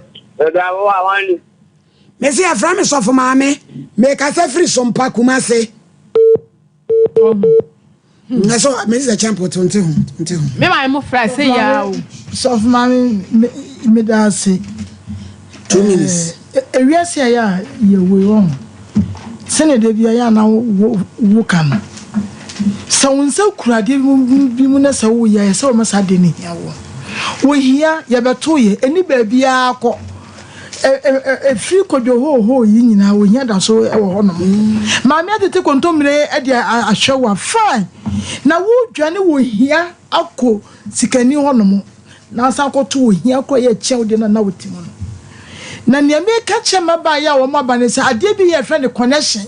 Me say ya frame so for mama me ka se free Sompa kuma se. Na so me say champion tonte ho. Me ma mo fra say ya so for mama me da say 2 minutes. Ewiase ya ye we won. Sene de bia ya na wo kan. So unse kurade bi mu na se wo ya se wo masa de ni ya wo. Wo hia ya beto ye eni ba bia akọ. Free kojo ho yi nyina wo hia da so e wo ho no. Ma me atete kontomre e de ahwewa fine. Na wo dwane wo hia akọ sikani ho no mo. Na sa akọto wo hia akọ ye chew de na wo timo no. Na ne me ka chema ba ya wo ma ba ne se ade bi ye friend connection.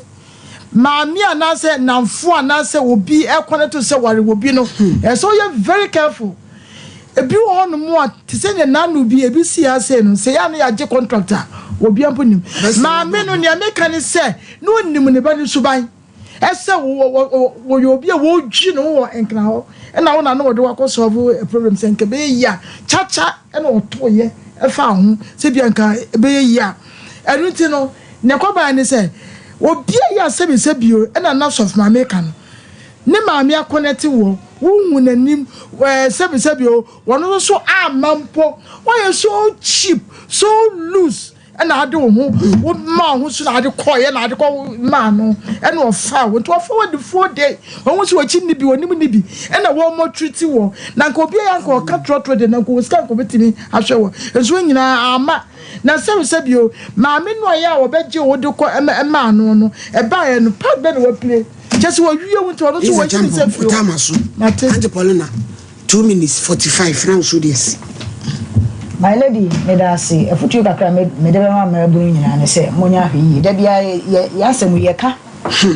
Maami anase namfo anase obi e connect se ware obi no so you very careful ebi wo no mo te se ne nanu bi ebi si ase no se ya no ya je contractor obi amponim maami no ne me kan se no nim ne ba ni suban ese wo yo obi e wo dwi no wo enkra ho e na wo na no wo de wa ko solve problem se nke be ya chacha e na oto ye e fa ho se bi anka be ya enu ti no ne ko ba ni se obia ya sebio na nurse of mama kan ne maame akonete wo wu nanim sebio wono so amampo why so cheap so loose and I do wo ma ho so na ade koye na ade ko ma no and wo fa wo to forward the 4 day won so wachi ni bi wonim ni bi and na wo mo treat wo na nka obi ya nka ka trotro de na nka scan ko betimi ahwe wo enso nyina ama na sebio maame no ya wo beje wo de ko ma no e ba ye no pa be na wo play just wo wie wo to no so wo chi se fu tamaso ante Paulina 2 minutes 45 now so this. My lady, me da say, e futu kakra me de be ma mabunu nyina ne say monya hwi da bia ya asemu ye ka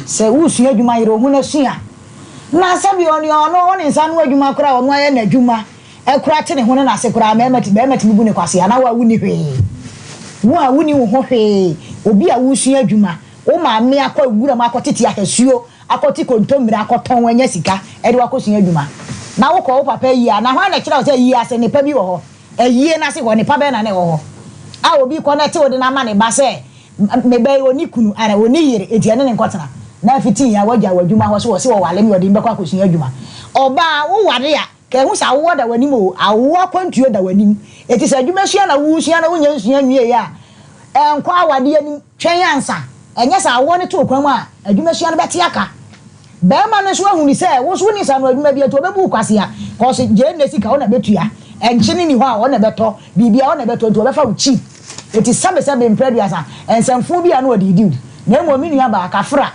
say wo sua adwuma yero hu na sua na sabi oni ono woni nsa no adwuma kra ono aye na adwuma e kra te ne ho na ase kra me mati bu ne kwase ana wa wuni hwe wo a wuni wo ho hwe obi a wo sua adwuma wo ma me akọ wura ma akọ tete ahasuo akọ ti kontomire akọ ton anya sika e de wakọ sua adwuma na wo ko wo papa yi na ho na kira wo say yi ase ne pa bi wo ho eyie na se ho ne pa be na ne ho a obi connect wo de na ma ne ba se me be oni kunu ara oni yire etiane ne nkotena na fiti ya wagya wadwuma ho so wo se wo wale me odi mbekwa akosun adwuma oba wo ware ya ke hu sa wo da wanim o awo akwantuo da wanim eti sa adwuma sua na wo sua na wo nya sua nwie ya enkwa awade ani twen ansa enye sa awo ne to kwan mu a adwuma sua no beti aka be ma no so hu ni se wo so ni sa no adwuma bia to bebu kwase a ko se je ne sika wo na betua enchini ni ho a wo na beto bibia wo na beto nto befa wo cheap eti sabe impreduasa ensemfu bia na odidi na emo mi nua ba kafra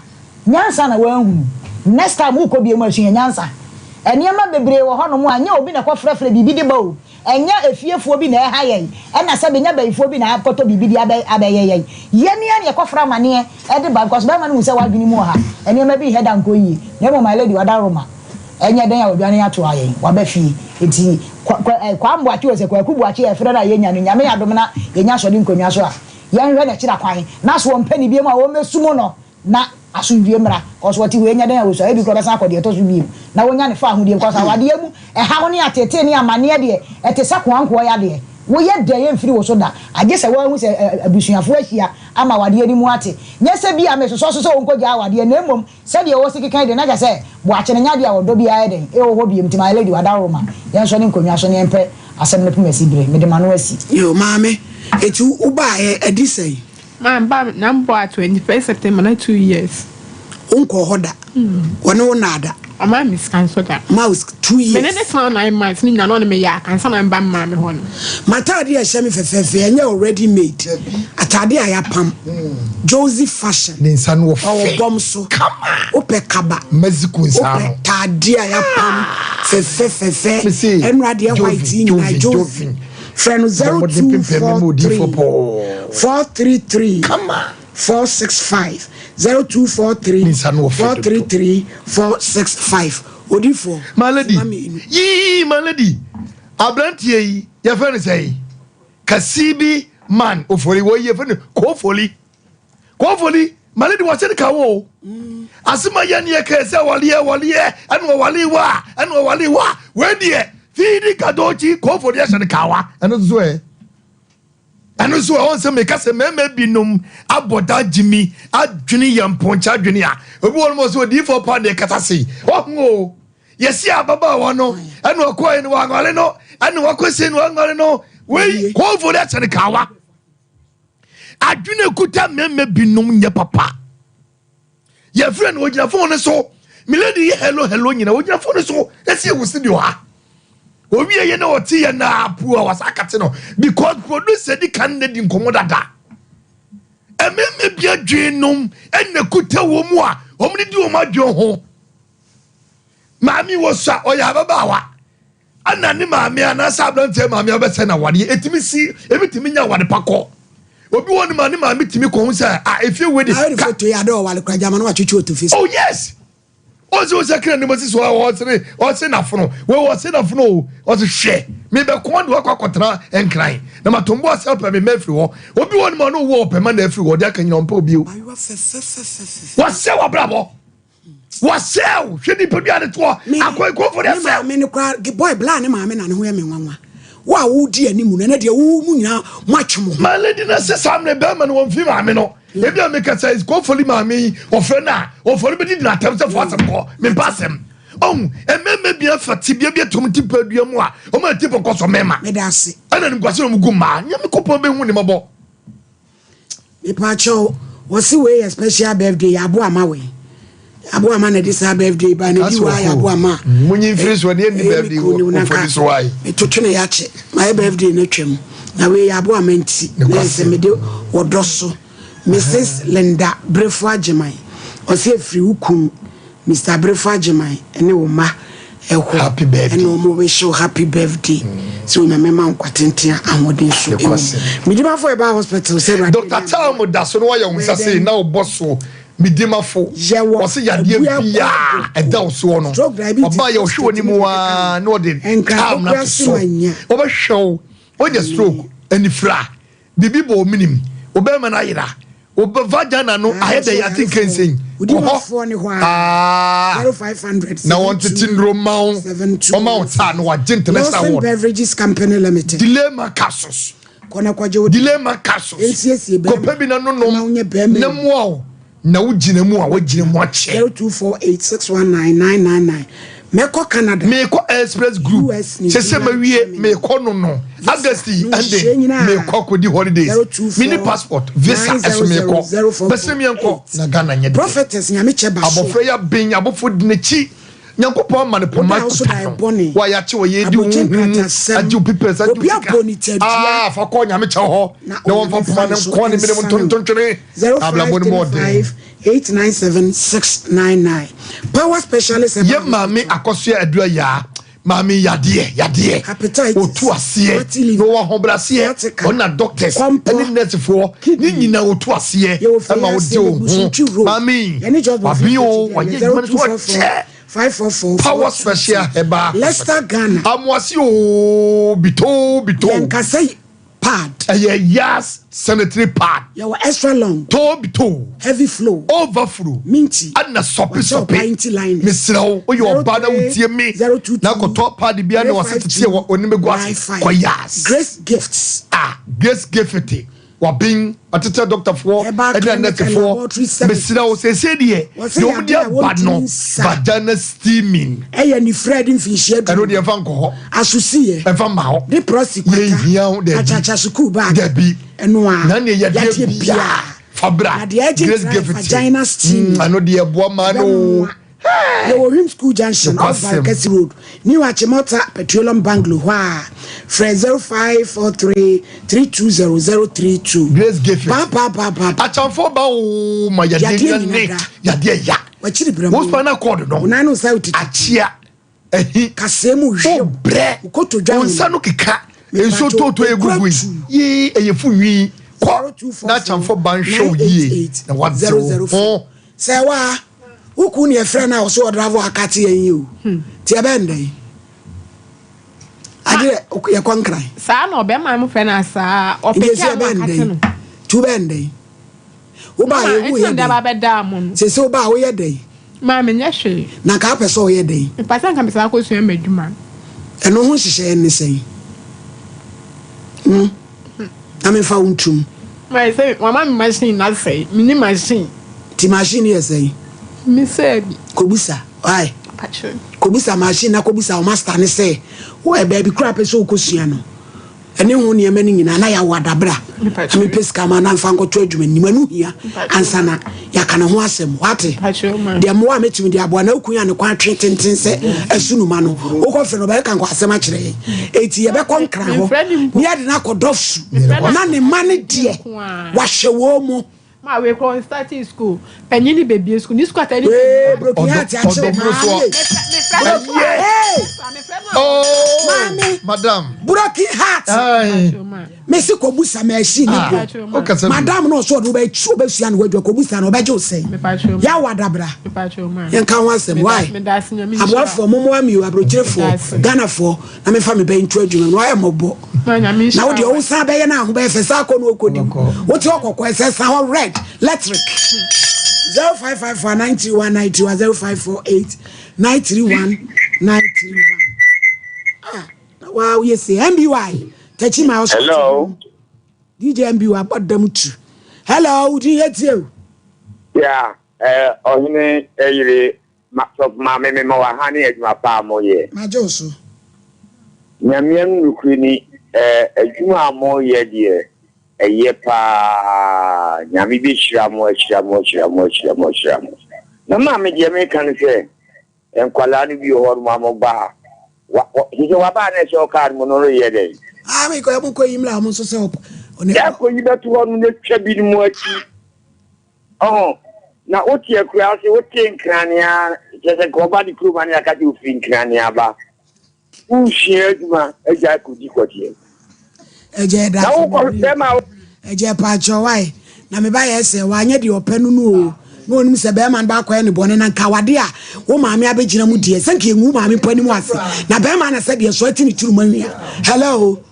nyansa na wanhu next time wo ko bia mu asua nyansa eniema bebre wo ho no mu anya obi na kofrefre bibi de ba o enya efiefuo bi na ha yei na sabe nya bayifuo bi na akoto bibi de abeyeyei yeni ya ne kofra mane e de ba because ba ma no se wadwini mu ha eniema bi head and go yi na emo my lady wadaroma enya den ya odwane ato ayen wabafi eti kwa mboachi ose kwa kubuachi e freda yenya no nyame yadom na yenya so de nkonwa so a yenhwe na kira kwan na so mpani bi ma wo mesumo no na asundwie mra koso wati we nya den ya wo so e bi ko besa akode to so bi na wonya ne fa ahudie koso awade mu e ha woni atete ne amane de e te sa kwanko ya de wo ye de ye mfiri wo so da age se wo hu se abusuafo ahia ama wade ani mu ate nye se bi ameso so so wonko ja wade na emom se de wo sikikan de na ja se bo achene nya de a wodo bi aye den e wo ho bi mti my lady wadaroma yen so ne nkonwa so ne empe asem ne pumasi bre me de manu asi yo mame eti uba edi sei man ba na mbo 21 September na 2 years unko hoda wona wonada ama miss cancel that mouse 2 years me ne sound 9 months ni na no me ya cancel na mba mma me ho no matade a shame fefefe enye already made atade a ya pam Josie fashion ne nsa no o bomso ope kaba mexico nsa no tade a ya pam fefefe emrade e white ni na Josie friend 0243 come on 465 0243 433 465 odifo malady yi malady abrantie yi ya fe ne sei kasibi man ofori wo ye fe ne kofoli malady wa se ka wo asima ya ne ka se wale anu wale wa we die fidi kadochi kofoli ya se ka wa anu zo anu so on se me ka se meme binum aboda jimi adwini yamponcha adwini a obi won mo so di for pound e kata sei o yesi ababa wa no anu okoye no wangale no anu wakwese no wangale no we ko for that se ka wa adwini kuta meme binum nye papa ye friend ogina phone so me lady hello nyina ogina phone so yesi e wusi di ha obi ye na oti ye na apu a wasakate no because producer di kan na di nkomo dada ememe bia dwenum enne kuta wo mu a omni di o ma dwen ho maami wo sa oya baba wa ana ni maami ana sabrante maami obese na wade etimi si emitimi nya wade pakọ obi woni ma ni maami timi ko hu sa a efie wedi ka foto ya do wale kwa jama no wa chuchu to face oh yes ozo sekre ni moses wa o se na fono we o se na fono o se hwe me be ko de akwakotra enkran na matombo ase pa me mafri ho obi woni ma no wo pa ma na afri ho de akanyina ompa obi o wa se wa brabo wa se hwe ni pedu ade to akoy ko for de se me ni kwa boy bla ne ma me na ne ho ye me nwanwa wa wo di animu na de wo mu nyina matwemo ma lady na se sam ne be ma no won fi ma me no Ebi ameka say go for mami ofrena ofori be di na tem say for asem ko me pasem ememe bia fati bia tom ti padua mu a o ma ti pokoso mema me da ase ana ni kwase mu guma nya me kopon be hu ni mabo me pa cho wasi we special birthday abo ama we abo ama na this birthday ba na di wa abo ama munyi free so na ni birthday for this why me to twene ya che my birthday na twem na we abo ama nti na se me de wodoso Mrs. Linda Brefo Ajimai osi free ukun Mr. Brefo Ajimai ene wo ma happy birthday ene wo wish you happy birthday so na mema nkwatentia ahode so midima for eba hospital say Dr. Talmo da so no wa ye unsa say na oboso midima fo osi yade bia eda so no oba ye ohwe ni mu a no de calm na so oba hwew oje stroke eni fra bibi bo minim oba ma na yira oba vagina no ahede ya think ensen for ni hwa 0500 na want to Roman amount no wa international award beverages company limited Dilema Casos kona kwaje Dilema Casos ko pebi na no na mo na wugina mu a wagina mu a che 0248619999 meko Canada meko Express Group se mawie meko no August ande meko ko di holidays mini passport visa eso meko bese mienko na Ghana nye prophetess nyame cheba abofra ya ben abofo dinachi nyankopon ma ne poma wa ya che wo ye di hu aju people aju fa ko nyame che ho na won fa poma ne ko ne mine tontontwere abla boni mo de 897-699 power specialist ye mami akoso adua ya mami yade otu ase no wa hobrase ona doctors any nurse for ni nyina otu ase ama odi o mami abi o wa ye man to 544 power special heba Leicester Ghana amwasi o bito yankasai pad yes sanitary pad your extra long bito heavy flow overflow minty adna sopi misra o yo bada utie me na ko top pad bia na wasete wo onimegu ase ko yes grace gifts grace gift wabin atete doctor for edna net for misra o se de yo dia badno vagina steaming ni Fred Finchie ero de fa nko ho asusie e fa ma ho de prosecutor achacha school bag debi eno a na ne ye de bia fabra grace gift vagina steaming ano de ebo ma no the Him School Junction off Valkesi Road, New Achimota Petroleum Bungalow, Fred 0543-320032. Grace Gift. Papa. Acham for ba o ma yade ya. Wachiri bremo. Most pana code no. Unano sa uti. Achia. Ehi kasemu hwe. Bre. Ukoto dwa. Onsa no keka. Enso toto egugu. Ye eyefu nwi. Ko na acham for ban show ye. Na what 004. Say wa uku ni efra na oso odravo akati yen o ti e bende adire ye kwankran sa na obe ma mu fe na sa opeke akati no tu bende wo ba ye wo ye da ba be da mu se wo ba wo ye dey ma me nya hwe na ka pese wo ye dey pasa nka me sa ko sua madwuma eno ho hihye en sei ame fa untum ma say mama me machine na say mini machine ti machine ye sei me say kobusa ai patcho kobusa machine na kobusa o master ne say wo e baby crap so okosua no ene ho ne ema ni nyina na ya wadabra me peska ma na mfa nkoto adwuma ni manu hia ansana ya kana ho asem wate de mo a metimi de abo na okunya ne kwa twetenten se asunuma no wo ko fe no ba ka nko asem a kire eti ye be konkra ho ni ade na kodofu na ne mane de wa hyewo mo ma we ko starting school penyini baby school ni school atani broken heart ya che madam broken heart Messi ko busa machine go madam no so do be chu be sua no wadwa ko busa no be je osei ya wadabra yen kan wasem why abwa for momo ami abrojire for Ghana for na me fa me be intro adwuma no aye mobo na wo de o sa be ye na ho be fe sa ko no okodi wo ti okoko ese sa ho red electric 05549191 0548931931 wow yes MBY Tachi my house. Hello. DJ MBY bodam tu. Hello, do you hear? Yeah, only Mamma Moa Honey at my palm, ye. My Josu. Yamian Lucrini, a Juma more ye, dear. A yepa, Yami Bishamo, Shamo. No, Mamma, Jamaican say, and Qualani be or Mamma Bar. What is your banner, your card, Monori day? I make a book of him, Lamus soap. Yeah, you got to one the Chabin Mochi. Oh, now what you cross, what think Crania, just a Gobadi Krumania got you think Craniaba. Who shared my a jack with you? A jet out. A jet patch your way. Now, me buy essay, why yet your pen no. No, Mr. Bearman back when the bonnet and Kawadia. Oh, mammy, I bet you know, dear. Thank you, mammy, penny was. Now, Bearman, I said, you're sweating to money. Hello.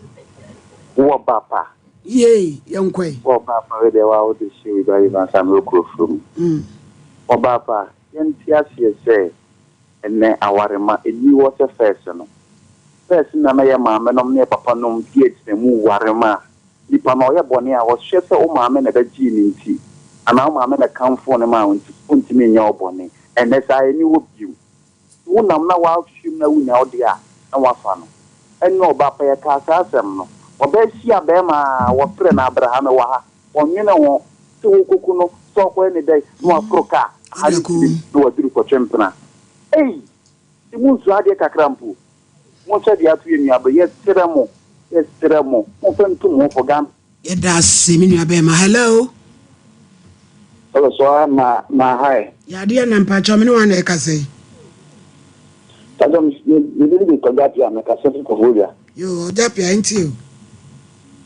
What, Papa? Yea, young quay. Oh, Papa, they were out to see very much. I'm local from. Oh, Papa, you say, and then our you was a person. Person, I may a mamma, no, near Papa, no, gates, and move warema. The Panoya Bonia was shut so mamma and a genie tea. And now mamma account for the mount, put me in your bonnet, and as I knew you. One am now out to know now, dear, and what fun. And no, Papa, a casasam. Obesia Bema, what friend Abraham, or you know, two Kukuno, so any day, no Froca, how you do a drink for Champana. Hey, the moon's radio cacrampo. Won't say the Atrinia, but yes, Teramo, open to more for Gam. It does seem in your Bema. Hello. Oh, so my high. Yadian and Pachamino and Ecase. You didn't forget you, make a certain Kohuria. You, Japia, ain't you?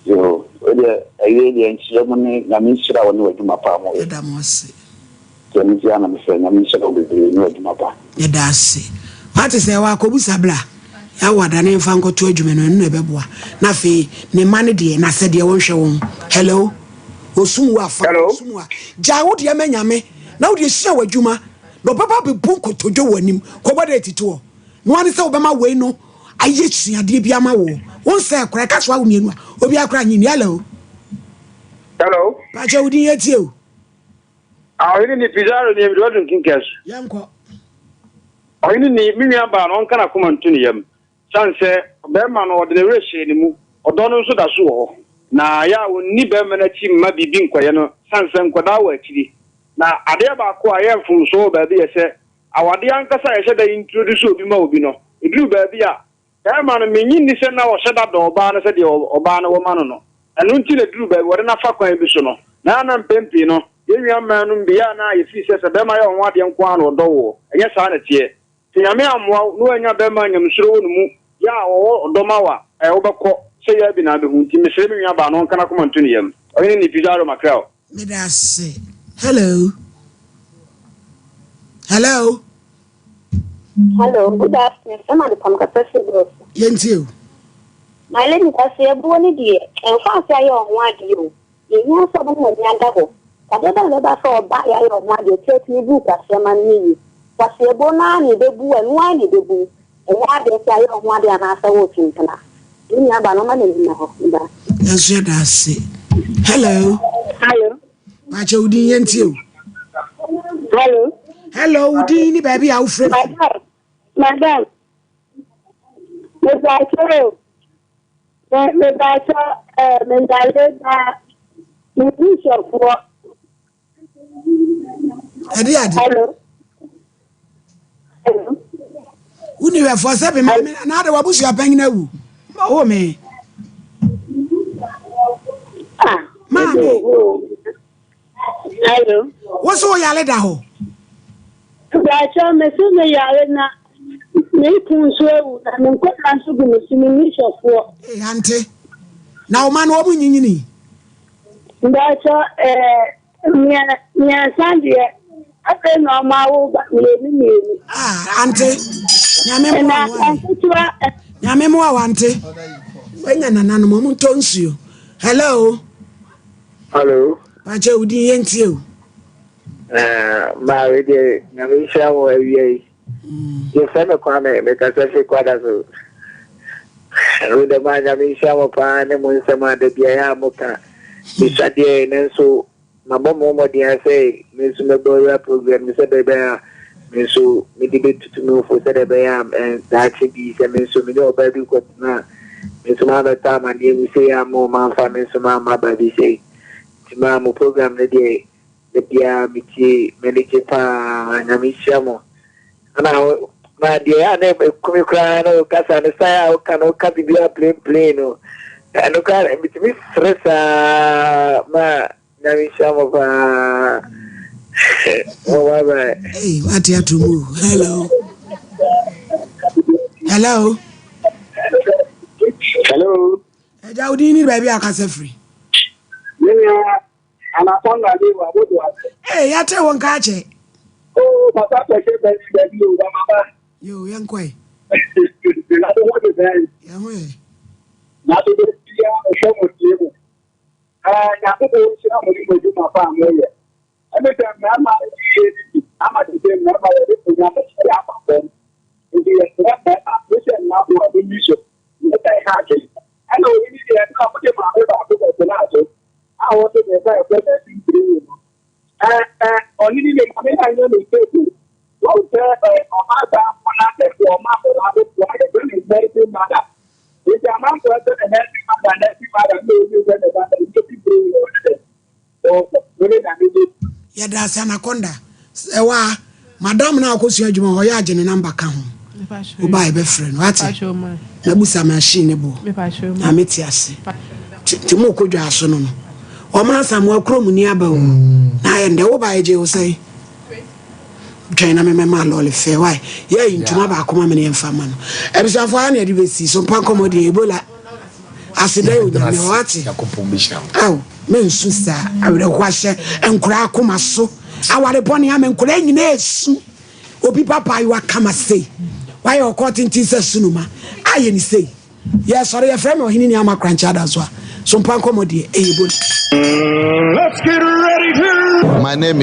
Yo, a lady and ceremony, Namisha, or no to my palm. Edamos. Kenisiana, my friend, Namisha, will be no to my palm. It does say. What is the Wakobusabla? I want an infant to a Juman and Nebeboa. Nafi, ne money dear, and I said, you won't show. Hello? Osumwa, Hello? Jawud Yamenyame. Now you show a Juma. No papa be bunko to do him. Cobadeti to. No one is Obama way no. I yet see a Dibiama wo. One say crack as well, Obia crying in yellow. Hello? Pacha would yet you. I didn't pizarro named Rodden Kinkers. Yanko. I didn't need me about on kind of common to him. San say, Berman or the ratio, or Donald Sudasu. Now, ya will need Berman a team, maybe being quiet, San Quadawa actually. Now, I dare about quiet from so baby, I said, our dear uncle said they introduce you, Mobino. It drew baby. Berman, meaning this and now set up the Obana said the Obana woman. And until the drew baby, what enough for Bisono. Now, I'm Pempino. Young man, Biana, if he says a Bema on what young Quan or Dowo, and yes, I it. Tiamia, knowing a Berman, I'm sure. Ya o domawa e obako se ya bi na be hunti me se me aba no kana kuma ntuniam o ni pizarro mackerel me da say hello Good afternoon. Somebody come ka pese bro yentio my lady ka se ebu ni die en fa se ayo ohun adi o ye nya so bo mo nya da ho ka de ba so ba ya yo ohun adi che ti bu ka se man ni ka se ebu na ni de bu enu ani de bu I didn't say, I want to answer watching. You have a normal. Yes, I say. Hello. What you doing, you? Hello, Dini, baby, how friend? Madam. Hello. Uni we for seven me na da wabusu apan na wu o me mami hello wo so yale da ho ga cho me su me yale na me kun so ewu na me ko na so gu me si me shofo ante na o man wo mu nyinyini ga cho nya sandie ape no ma wo ba me ante nyame mo awante wenya nanano mo ntonsuo hello pacha udi yentie ma we de nyame shawo awie ye feme kwa me ka se kwada so ro de ma nyame shawo pa ne mo nsema de bia ya moka bisade ne so my mom say me so me program me say baby me so me debate to me for say baby and that be say me so me no baby ko na me so ma time and we say am man fa me so ma baby say ti ma mo program ne dey the bia me ti me ne pa na mi shamo ana ma dia na me kumi kra no kasa ne sai o ka bibia plain no ano ka me stress ma na mi shamo pa oh bye. Hey, what you have to move? Hello. Hello. Hello. How do you need baby akase free? Hey, ya tell one kache. Oh, papa baby o mama. Yo, yan kwai. Na do what is that? Ya we. Na do the dia o show mo tie. Na do the show mo ni mo do ma pa mo ye. Every time I'm at the same number of the program. If you have that application now, you have the mission. Let I have it. I know we need to come with the matter. I want to get a better thing to do. Only the I know the people. Don't tell my dad for my when it's very good matter. If the amount of the next mother knows you when the people so when it Yada Anaconda. Ewa, Madam na akosua adwuma ho ya age ne number ka ho. Wo ba e be friend, what? Na busa machine bo. Na meti ase. Ti mo kodwa aso no no. O ma samu akrom ni aba o. Na ye nde wo ba eje wo sai. China me ma lole fe why? Ye ntuma ba akoma me ne mfa ma no. Ebisanfo ha na de besi so Sompa Nkomo de Ebola. Asida yo nyame what? Yakopom bisham. Aw. Men susa awre kwahye enkura akoma so aware boni am enkura nyina esu obi papa yi wakama sei why your cotton tisa sunuma aye ni sei yes sorry your friend ohini ni amakrancha da so Sompa Nkomo de Ebola. Let's get ready to. My name is